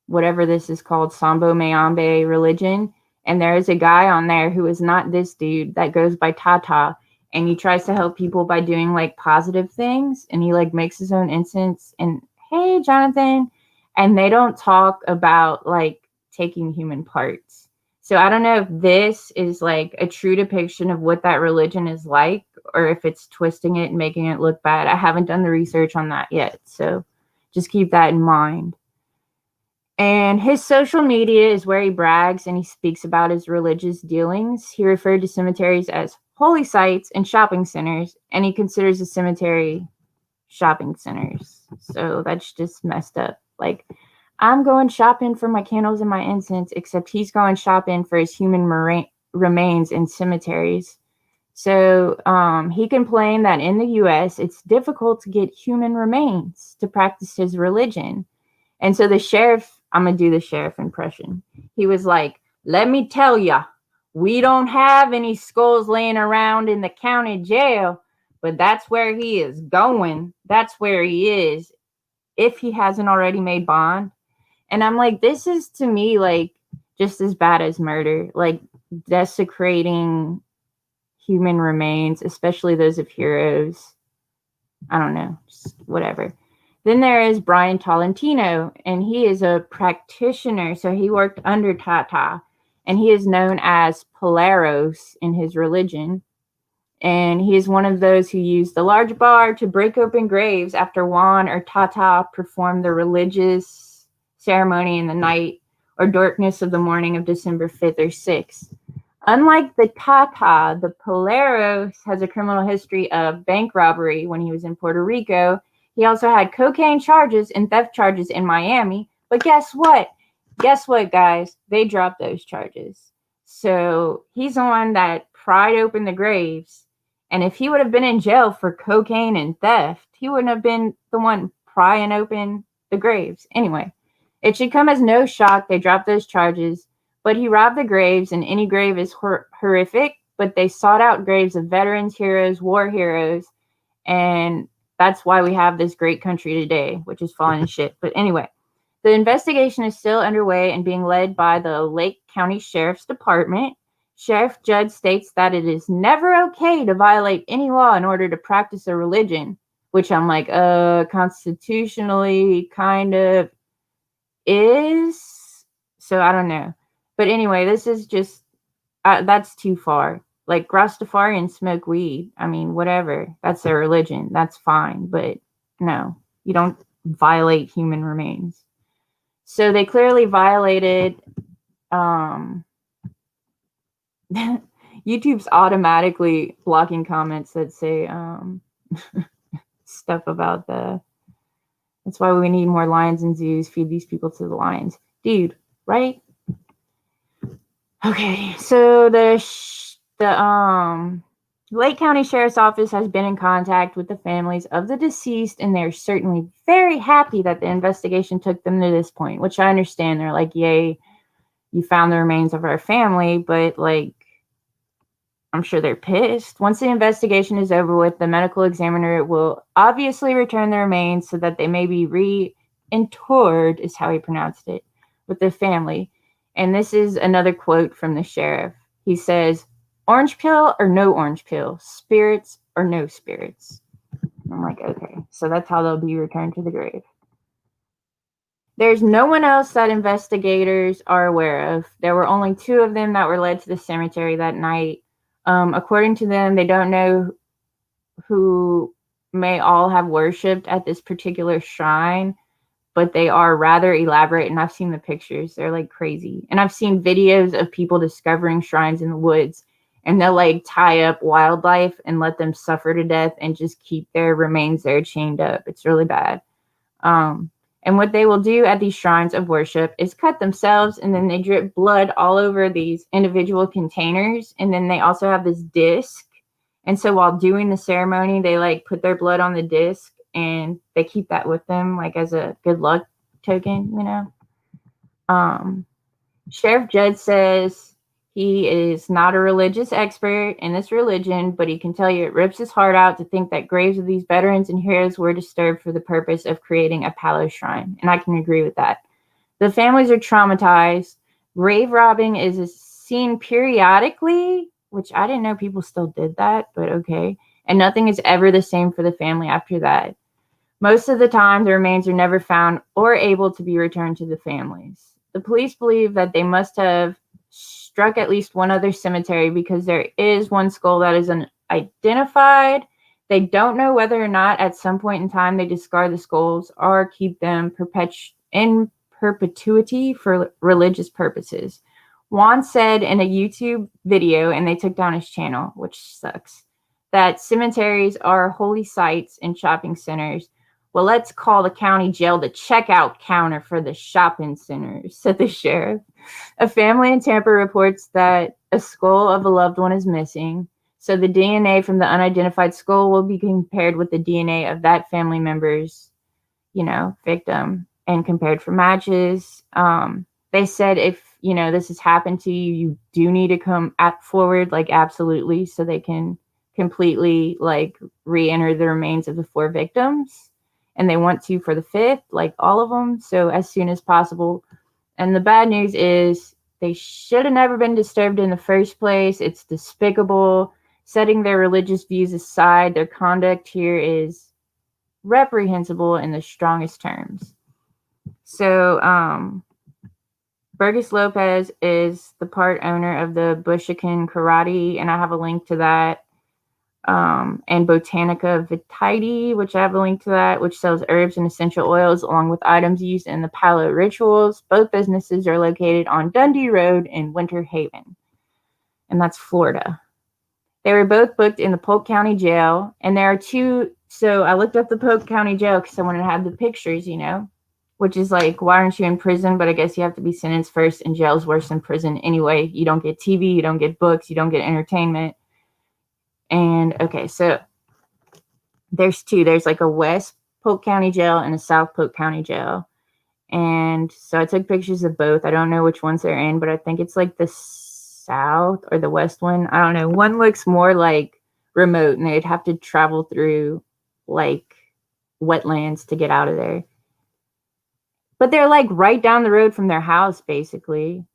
A: whatever this is called, Sambo Mayambe religion. And there is a guy on there who is not this dude that goes by Tata. And he tries to help people by doing like positive things. And he like makes his own incense. And hey, Jonathan. And they don't talk about like taking human parts. So I don't know if this is like a true depiction of what that religion is like, or if it's twisting it and making it look bad. I haven't done the research on that yet. So just keep that in mind. And his social media is where he brags and he speaks about his religious dealings. He referred to cemeteries as holy sites and shopping centers, and he considers a cemetery shopping centers. So that's just messed up. Like, I'm going shopping for my candles and my incense, except he's going shopping for his human remains in cemeteries. So he complained that in the U.S., it's difficult to get human remains to practice his religion. And so the sheriff, I'm going to do the sheriff impression. He was like, let me tell ya, we don't have any skulls laying around in the county jail, but that's where he is going. That's where he is, if he hasn't already made bond. And I'm like, this is to me like just as bad as murder, like desecrating human remains, especially those of heroes. I don't know, just whatever. Then there is Brian Tolentino, and he is a practitioner. So he worked under Tata, and he is known as Polaros in his religion. And he is one of those who used the large bar to break open graves after Juan or Tata performed the religious ceremony in the night or darkness of the morning of December 5th or 6th. Unlike the Tata, the Polaros has a criminal history of bank robbery when he was in Puerto Rico. He also had cocaine charges and theft charges in Miami. But guess what? Guess what, guys? They dropped those charges. So he's the one that pried open the graves. And if he would have been in jail for cocaine and theft, he wouldn't have been the one prying open the graves. Anyway, it should come as no shock they dropped those charges. But he robbed the graves, and any grave is horrific, but they sought out graves of veterans, heroes, war heroes, and that's why we have this great country today, which is falling to shit. But anyway, the investigation is still underway and being led by the Lake County Sheriff's Department. Sheriff Judd states that it is never okay to violate any law in order to practice a religion, which I'm like, constitutionally kind of is. So I don't know. But anyway, this is just, that's too far. Like, Rastafarians smoke weed. I mean, whatever. That's their religion. That's fine. But no, you don't violate human remains. So they clearly violated, YouTube's automatically blocking comments that say stuff about that's why we need more lions in zoos, feed these people to the lions. Dude, right? Okay, so the Lake County Sheriff's Office has been in contact with the families of the deceased, and they're certainly very happy that the investigation took them to this point, which I understand. They're like, yay, you found the remains of our family, but like, I'm sure they're pissed. Once the investigation is over with, the medical examiner will obviously return the remains so that they may be reinterred, is how he pronounced it, with their family. And this is another quote from the sheriff. He says, orange pill or no orange pill, spirits or no spirits. I'm like, okay, so that's how they'll be returned to the grave. There's no one else that investigators are aware of. There were only 2 of them that were led to the cemetery that night. According to them, they don't know who may all have worshipped at this particular shrine, but they are rather elaborate, and I've seen the pictures. They're like crazy. And I've seen videos of people discovering shrines in the woods, and they'll like tie up wildlife and let them suffer to death and just keep their remains there chained up. It's really bad. And what they will do at these shrines of worship is cut themselves, and then they drip blood all over these individual containers. And then they also have this disc. And so while doing the ceremony, they like put their blood on the disc, and they keep that with them like as a good luck token, you know. Sheriff Judd says he is not a religious expert in this religion, but he can tell you it rips his heart out to think that graves of these veterans and heroes were disturbed for the purpose of creating a palo shrine. And I can agree with that. The families are traumatized. Grave robbing is seen periodically, which I didn't know people still did that, but okay. And nothing is ever the same for the family after that. Most of the time, the remains are never found or able to be returned to the families. The police believe that they must have struck at least one other cemetery because there is one skull that is unidentified. They don't know whether or not at some point in time they discard the skulls or keep them in perpetuity for religious purposes. Juan said in a YouTube video, and they took down his channel, which sucks, that cemeteries are holy sites and shopping centers. Well, let's call the county jail the checkout counter for the shopping centers, said the sheriff. A family in Tampa reports that a skull of a loved one is missing. So the DNA from the unidentified skull will be compared with the DNA of that family member's, victim, and compared for matches. They said if, this has happened to you, you do need to come forward, like absolutely, so they can completely like re-enter the remains of the 4 victims. And they want to for the 5th, like all of them. So as soon as possible. And the bad news is They should have never been disturbed in the first place. It's despicable. Setting their religious views aside, their conduct here is reprehensible in the strongest terms. So, Burgess Lopez is the part owner of the Bushikin Karate, and I have a link to that. And Botanica Vitae, which I have a link to that, which sells herbs and essential oils along with items used in the Palo rituals. Both businesses are located on Dundee Road in Winter Haven, and that's Florida. They were both booked in the Polk County Jail, and there are two. So I looked up the Polk County Jail because I wanted to have the pictures, you know, which is like, why aren't you in prison? But I guess you have to be sentenced first, and jail's worse than prison anyway. You don't get TV, you don't get books, you don't get entertainment. And okay, so there's two. There's like a West Polk County Jail and a South Polk County Jail. And so I took pictures of both. I don't know which ones they're in, but I think it's like the South or the West one. I don't know. One looks more like remote, and they'd have to travel through like wetlands to get out of there. But they're like right down the road from their house, basically.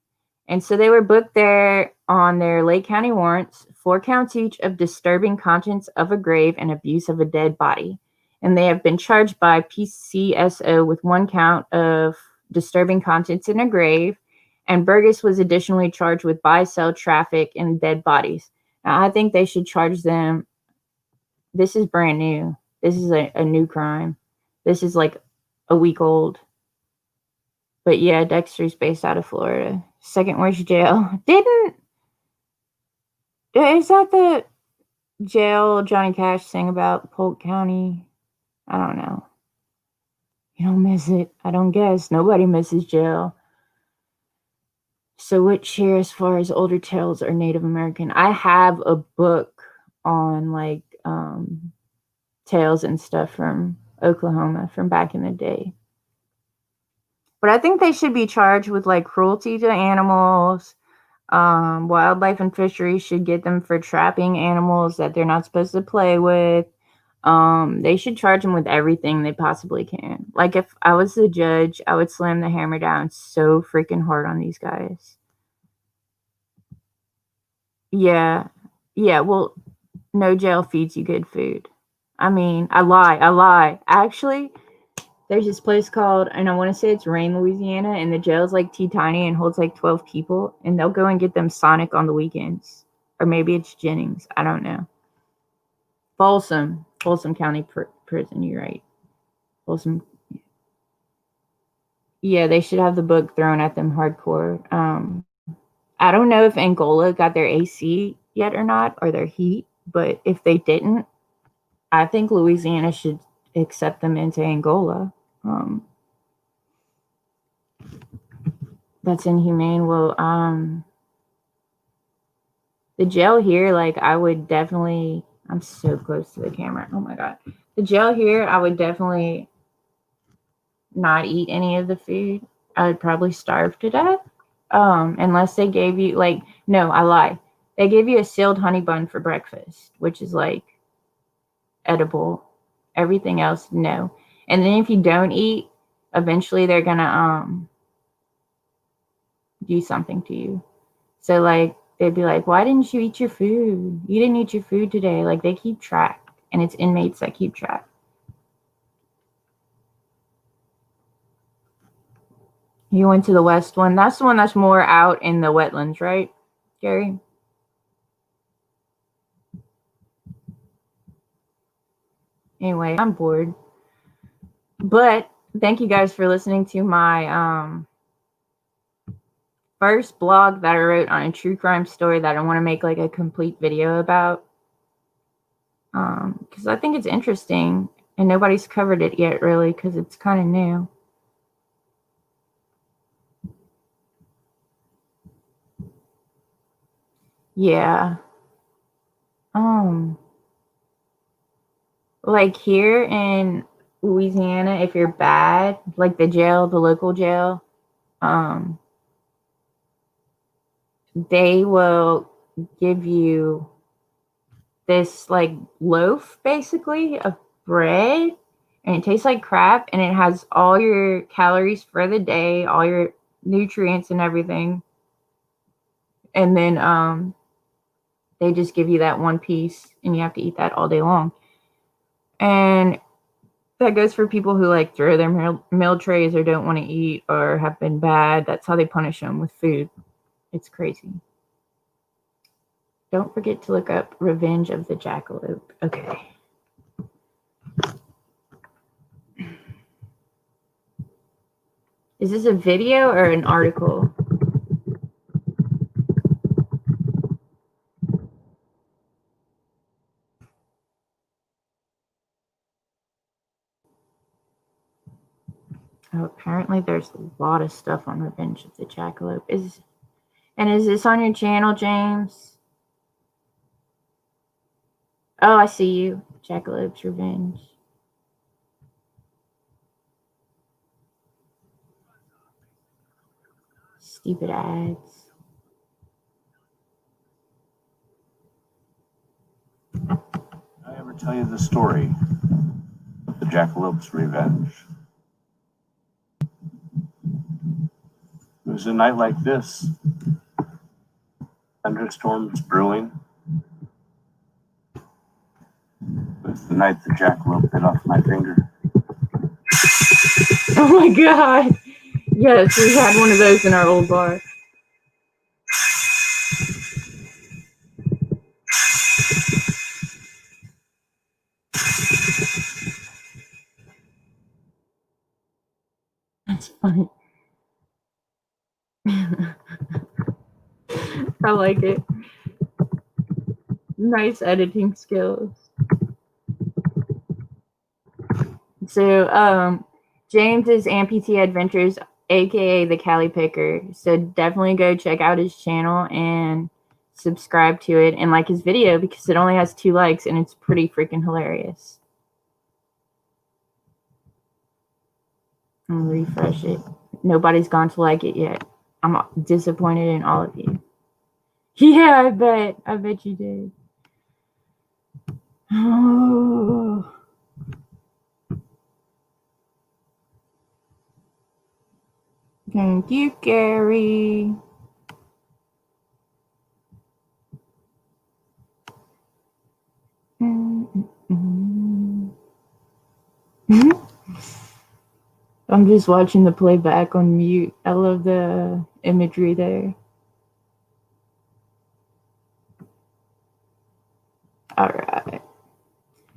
A: And so they were booked there on their Lake County warrants, 4 counts each of disturbing contents of a grave and abuse of a dead body. And they have been charged by PCSO with 1 count of disturbing contents in a grave. And Burgess was additionally charged with buy-sell traffic in dead bodies. Now, I think they should charge them. This is brand new. This is a new crime. This is like a week old. But yeah, Dexter's based out of Florida. Second worst jail. Is that the jail Johnny Cash sang about, Polk County? I don't know. You don't miss it. I don't guess. Nobody misses jail. So which here as far as older tales are Native American? I have a book on like tales and stuff from Oklahoma from back in the day. But I think they should be charged with like cruelty to animals. Wildlife and fisheries should get them for trapping animals that they're not supposed to play with. They should charge them with everything they possibly can. Like if I was the judge, I would slam the hammer down so freaking hard on these guys. Yeah. Well, no jail feeds you good food. I mean, I lie. Actually, there's this place called, and I want to say it's Rain, Louisiana, and the jail's like teeny-tiny and holds like 12 people, and they'll go and get them Sonic on the weekends. Or maybe it's Jennings. I don't know. Folsom County Prison, you're right. Folsom. Yeah, they should have the book thrown at them hardcore. I don't know if Angola got their AC yet or not, or their heat, but if they didn't, I think Louisiana should accept them into Angola. That's inhumane. Well, the jail here, like I would definitely, I'm so close to the camera. Oh my God. The jail here, I would definitely not eat any of the food. I would probably starve to death. Unless they gave you like, no, I lie. They gave you a sealed honey bun for breakfast, which is like edible. Everything else, no. And then if you don't eat, eventually they're gonna do something to you. So like they'd be like, why didn't you eat your food? You didn't eat your food today. Like they keep track, and it's inmates that keep track. You went to the West one. That's the one that's more out in the wetlands, right, Gary? Anyway, I'm bored. But thank you guys for listening to my first blog that I wrote on a true crime story that I want to make like a complete video about. Because I think it's interesting and nobody's covered it yet really because it's kind of new. Yeah. Like here in Louisiana, if you're bad, like the jail, the local jail, they will give you this like loaf basically of bread, and it tastes like crap, and it has all your calories for the day, all your nutrients and everything. And then they just give you that one piece, and you have to eat that all day long. And that goes for people who like throw their meal trays or don't want to eat or have been bad. That's how they punish them, with food. It's crazy. Don't forget to look up Revenge of the Jackalope. Okay. Is this a video or an article? Oh, apparently there's a lot of stuff on Revenge of the Jackalope. Is this on your channel, James? Oh, I see you. Jackalope's Revenge. Stupid ads.
G: Did I ever tell you the story of the Jackalope's Revenge? It was a night like this. Thunderstorms brewing. It was the night the jackalope bit off my finger.
A: Oh my god. Yes, we had one of those in our old bar. That's funny. I like it. Nice editing skills. So, James is Amputee Adventures, aka the Cali Picker. So definitely go check out his channel and subscribe to it and like his video, because it only has 2 likes and it's pretty freaking hilarious. I'm gonna refresh it. Nobody's gone to like it yet. I'm disappointed in all of you. Yeah, I bet you did. Oh. Thank you, Gary. I'm just watching the playback on mute. I love the imagery there. All right.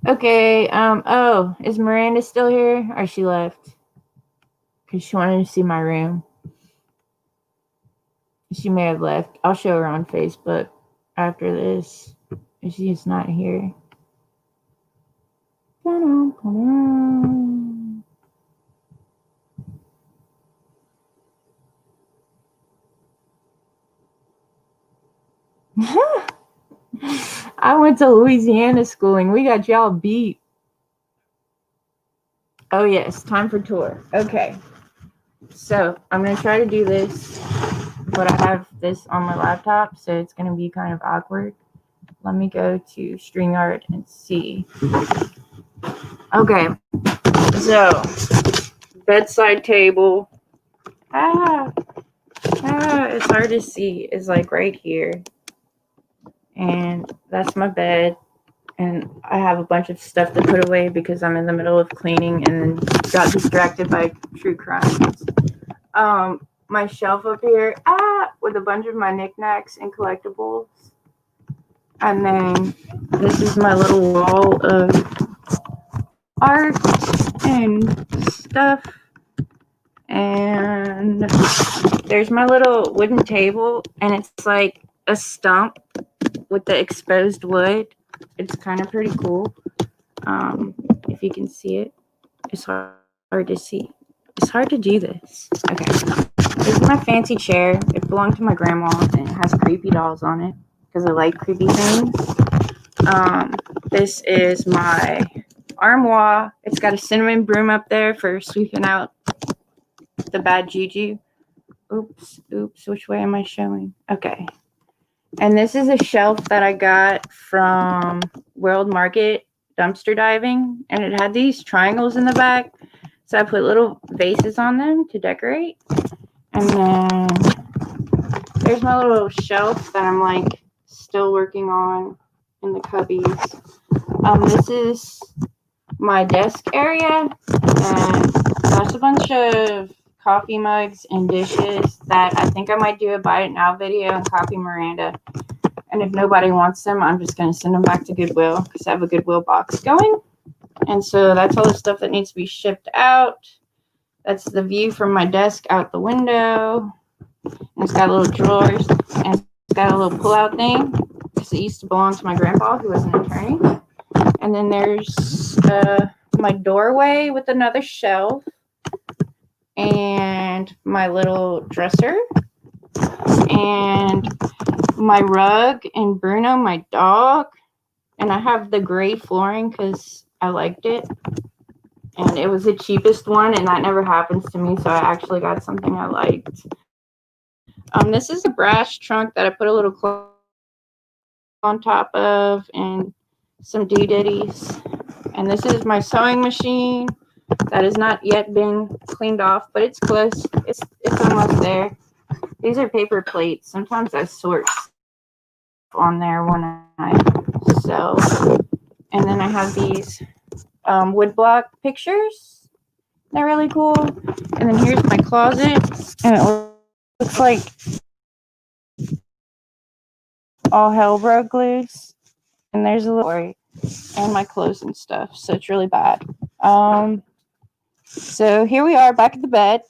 A: Okay. Oh, is Miranda still here, or she left? Because she wanted to see my room. She may have left. I'll show her on Facebook after this if she's not here. I went to Louisiana schooling. We got y'all beat. Oh, yes. Time for tour. Okay. So I'm going to try to do this, but I have this on my laptop, so it's going to be kind of awkward. Let me go to Streamyard and see. Okay. So, bedside table. It's hard to see. It's like right here. And that's my bed. And I have a bunch of stuff to put away because I'm in the middle of cleaning and got distracted by true crimes. My shelf up here, with a bunch of my knickknacks and collectibles. And then this is my little wall of art and stuff. And there's my little wooden table, and it's like a stump with the exposed wood. It's kind of pretty cool. If you can see it, it's hard to see. It's hard to do this. Okay. This is my fancy chair. It belonged to my grandma, and it has creepy dolls on it because I like creepy things. This is my armoire. It's got a cinnamon broom up there for sweeping out the bad juju. Oops. Which way am I showing? Okay. And this is a shelf that I got from World Market dumpster diving. And it had these triangles in the back. So I put little vases on them to decorate. And then here's my little shelf that I'm like still working on in the cubbies. This is my desk area, and that's a bunch of coffee mugs and dishes that I think I might do a buy it now video and copy Miranda. And if nobody wants them, I'm just going to send them back to Goodwill because I have a Goodwill box going. And so that's all the stuff that needs to be shipped out. That's the view from my desk out the window. And it's got little drawers, and it's got a little pull-out thing because it used to belong to my grandpa, who was an attorney. And then there's my doorway with another shelf and my little dresser and my rug and Bruno, my dog. And I have the gray flooring because I liked it. And it was the cheapest one, and that never happens to me, so I actually got something I liked. This is a brass trunk that I put a little cloth on top of and some doodaddies. And this is my sewing machine that has not yet been cleaned off, but it's close. It's almost there. These are paper plates. Sometimes I sort on there when I sew. And then I have these woodblock pictures. They're really cool. And then here's my closet, and it looks like all hell broke loose. And there's a little and my clothes and stuff, so it's really bad. So here we are back at the bed,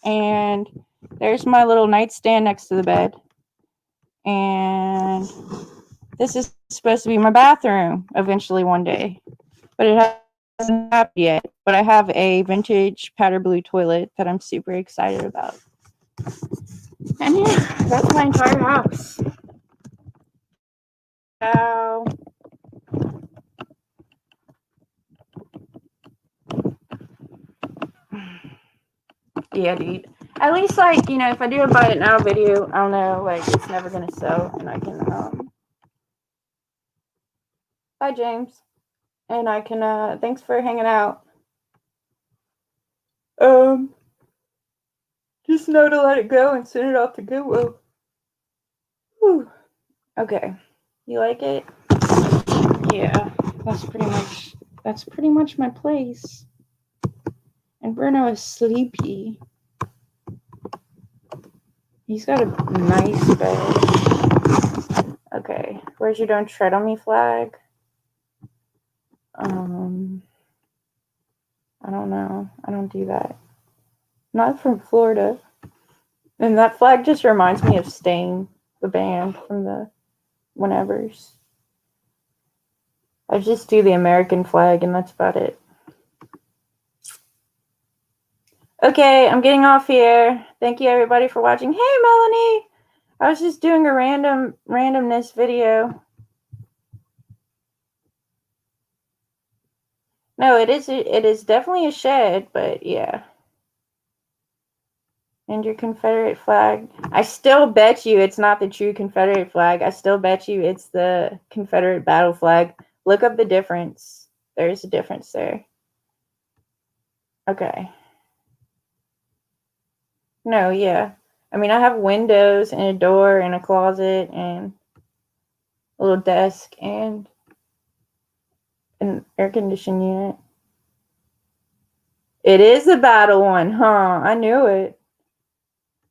A: and there's my little nightstand next to the bed, and this is supposed to be my bathroom eventually one day, but it hasn't happened yet. But I have a vintage powder blue toilet that I'm super excited about. And yeah, that's my entire house. Ciao. Yeah, dude. At least, like, you know, if I do a buy it now video, I don't know, like, it's never gonna sell, and I can, bye, James. And I can, thanks for hanging out. Just know to let it go and send it off to Goodwill. Whew. Okay. You like it? Yeah, that's pretty much my place. And Bruno is sleepy. He's got a nice bed. Okay, where's your "Don't Tread on Me" flag? I don't know. I don't do that. Not from Florida. And that flag just reminds me of Stain, the band from the whenevers. I just do the American flag, and that's about it. Okay, I'm getting off here. Thank you, everybody, for watching. Hey, Melanie! I was just doing a randomness video. No, it is definitely a shed, but yeah. And your Confederate flag. I still bet you it's not the true Confederate flag. I still bet you it's the Confederate battle flag. Look up the difference. There's a difference there. Okay. No, yeah. I mean, I have windows and a door and a closet and a little desk and an air conditioning unit. It is the battle one, huh? I knew it.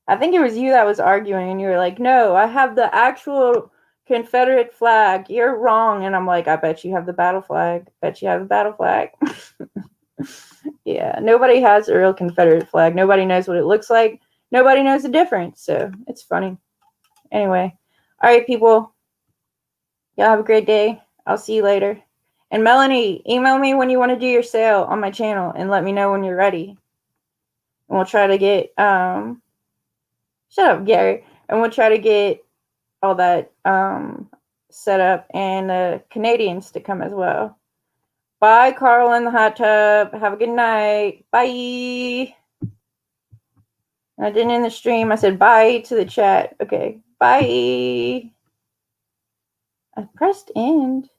A: I think it was you that was arguing, and you were like, no, I have the actual Confederate flag. You're wrong. And I'm like, I bet you have the battle flag. Bet you have the battle flag. Yeah, nobody has a real Confederate flag. Nobody knows what it looks like. Nobody knows the difference. So it's funny. Anyway. All right, people. Y'all have a great day. I'll see you later. And Melanie, email me when you want to do your sale on my channel and let me know when you're ready. And we'll try to get, shut up, Gary. And we'll try to get all that set up, and the Canadians to come as well. Bye, Carl in the hot tub. Have a good night. Bye. I didn't end the stream. I said bye to the chat. Okay. Bye. I pressed end.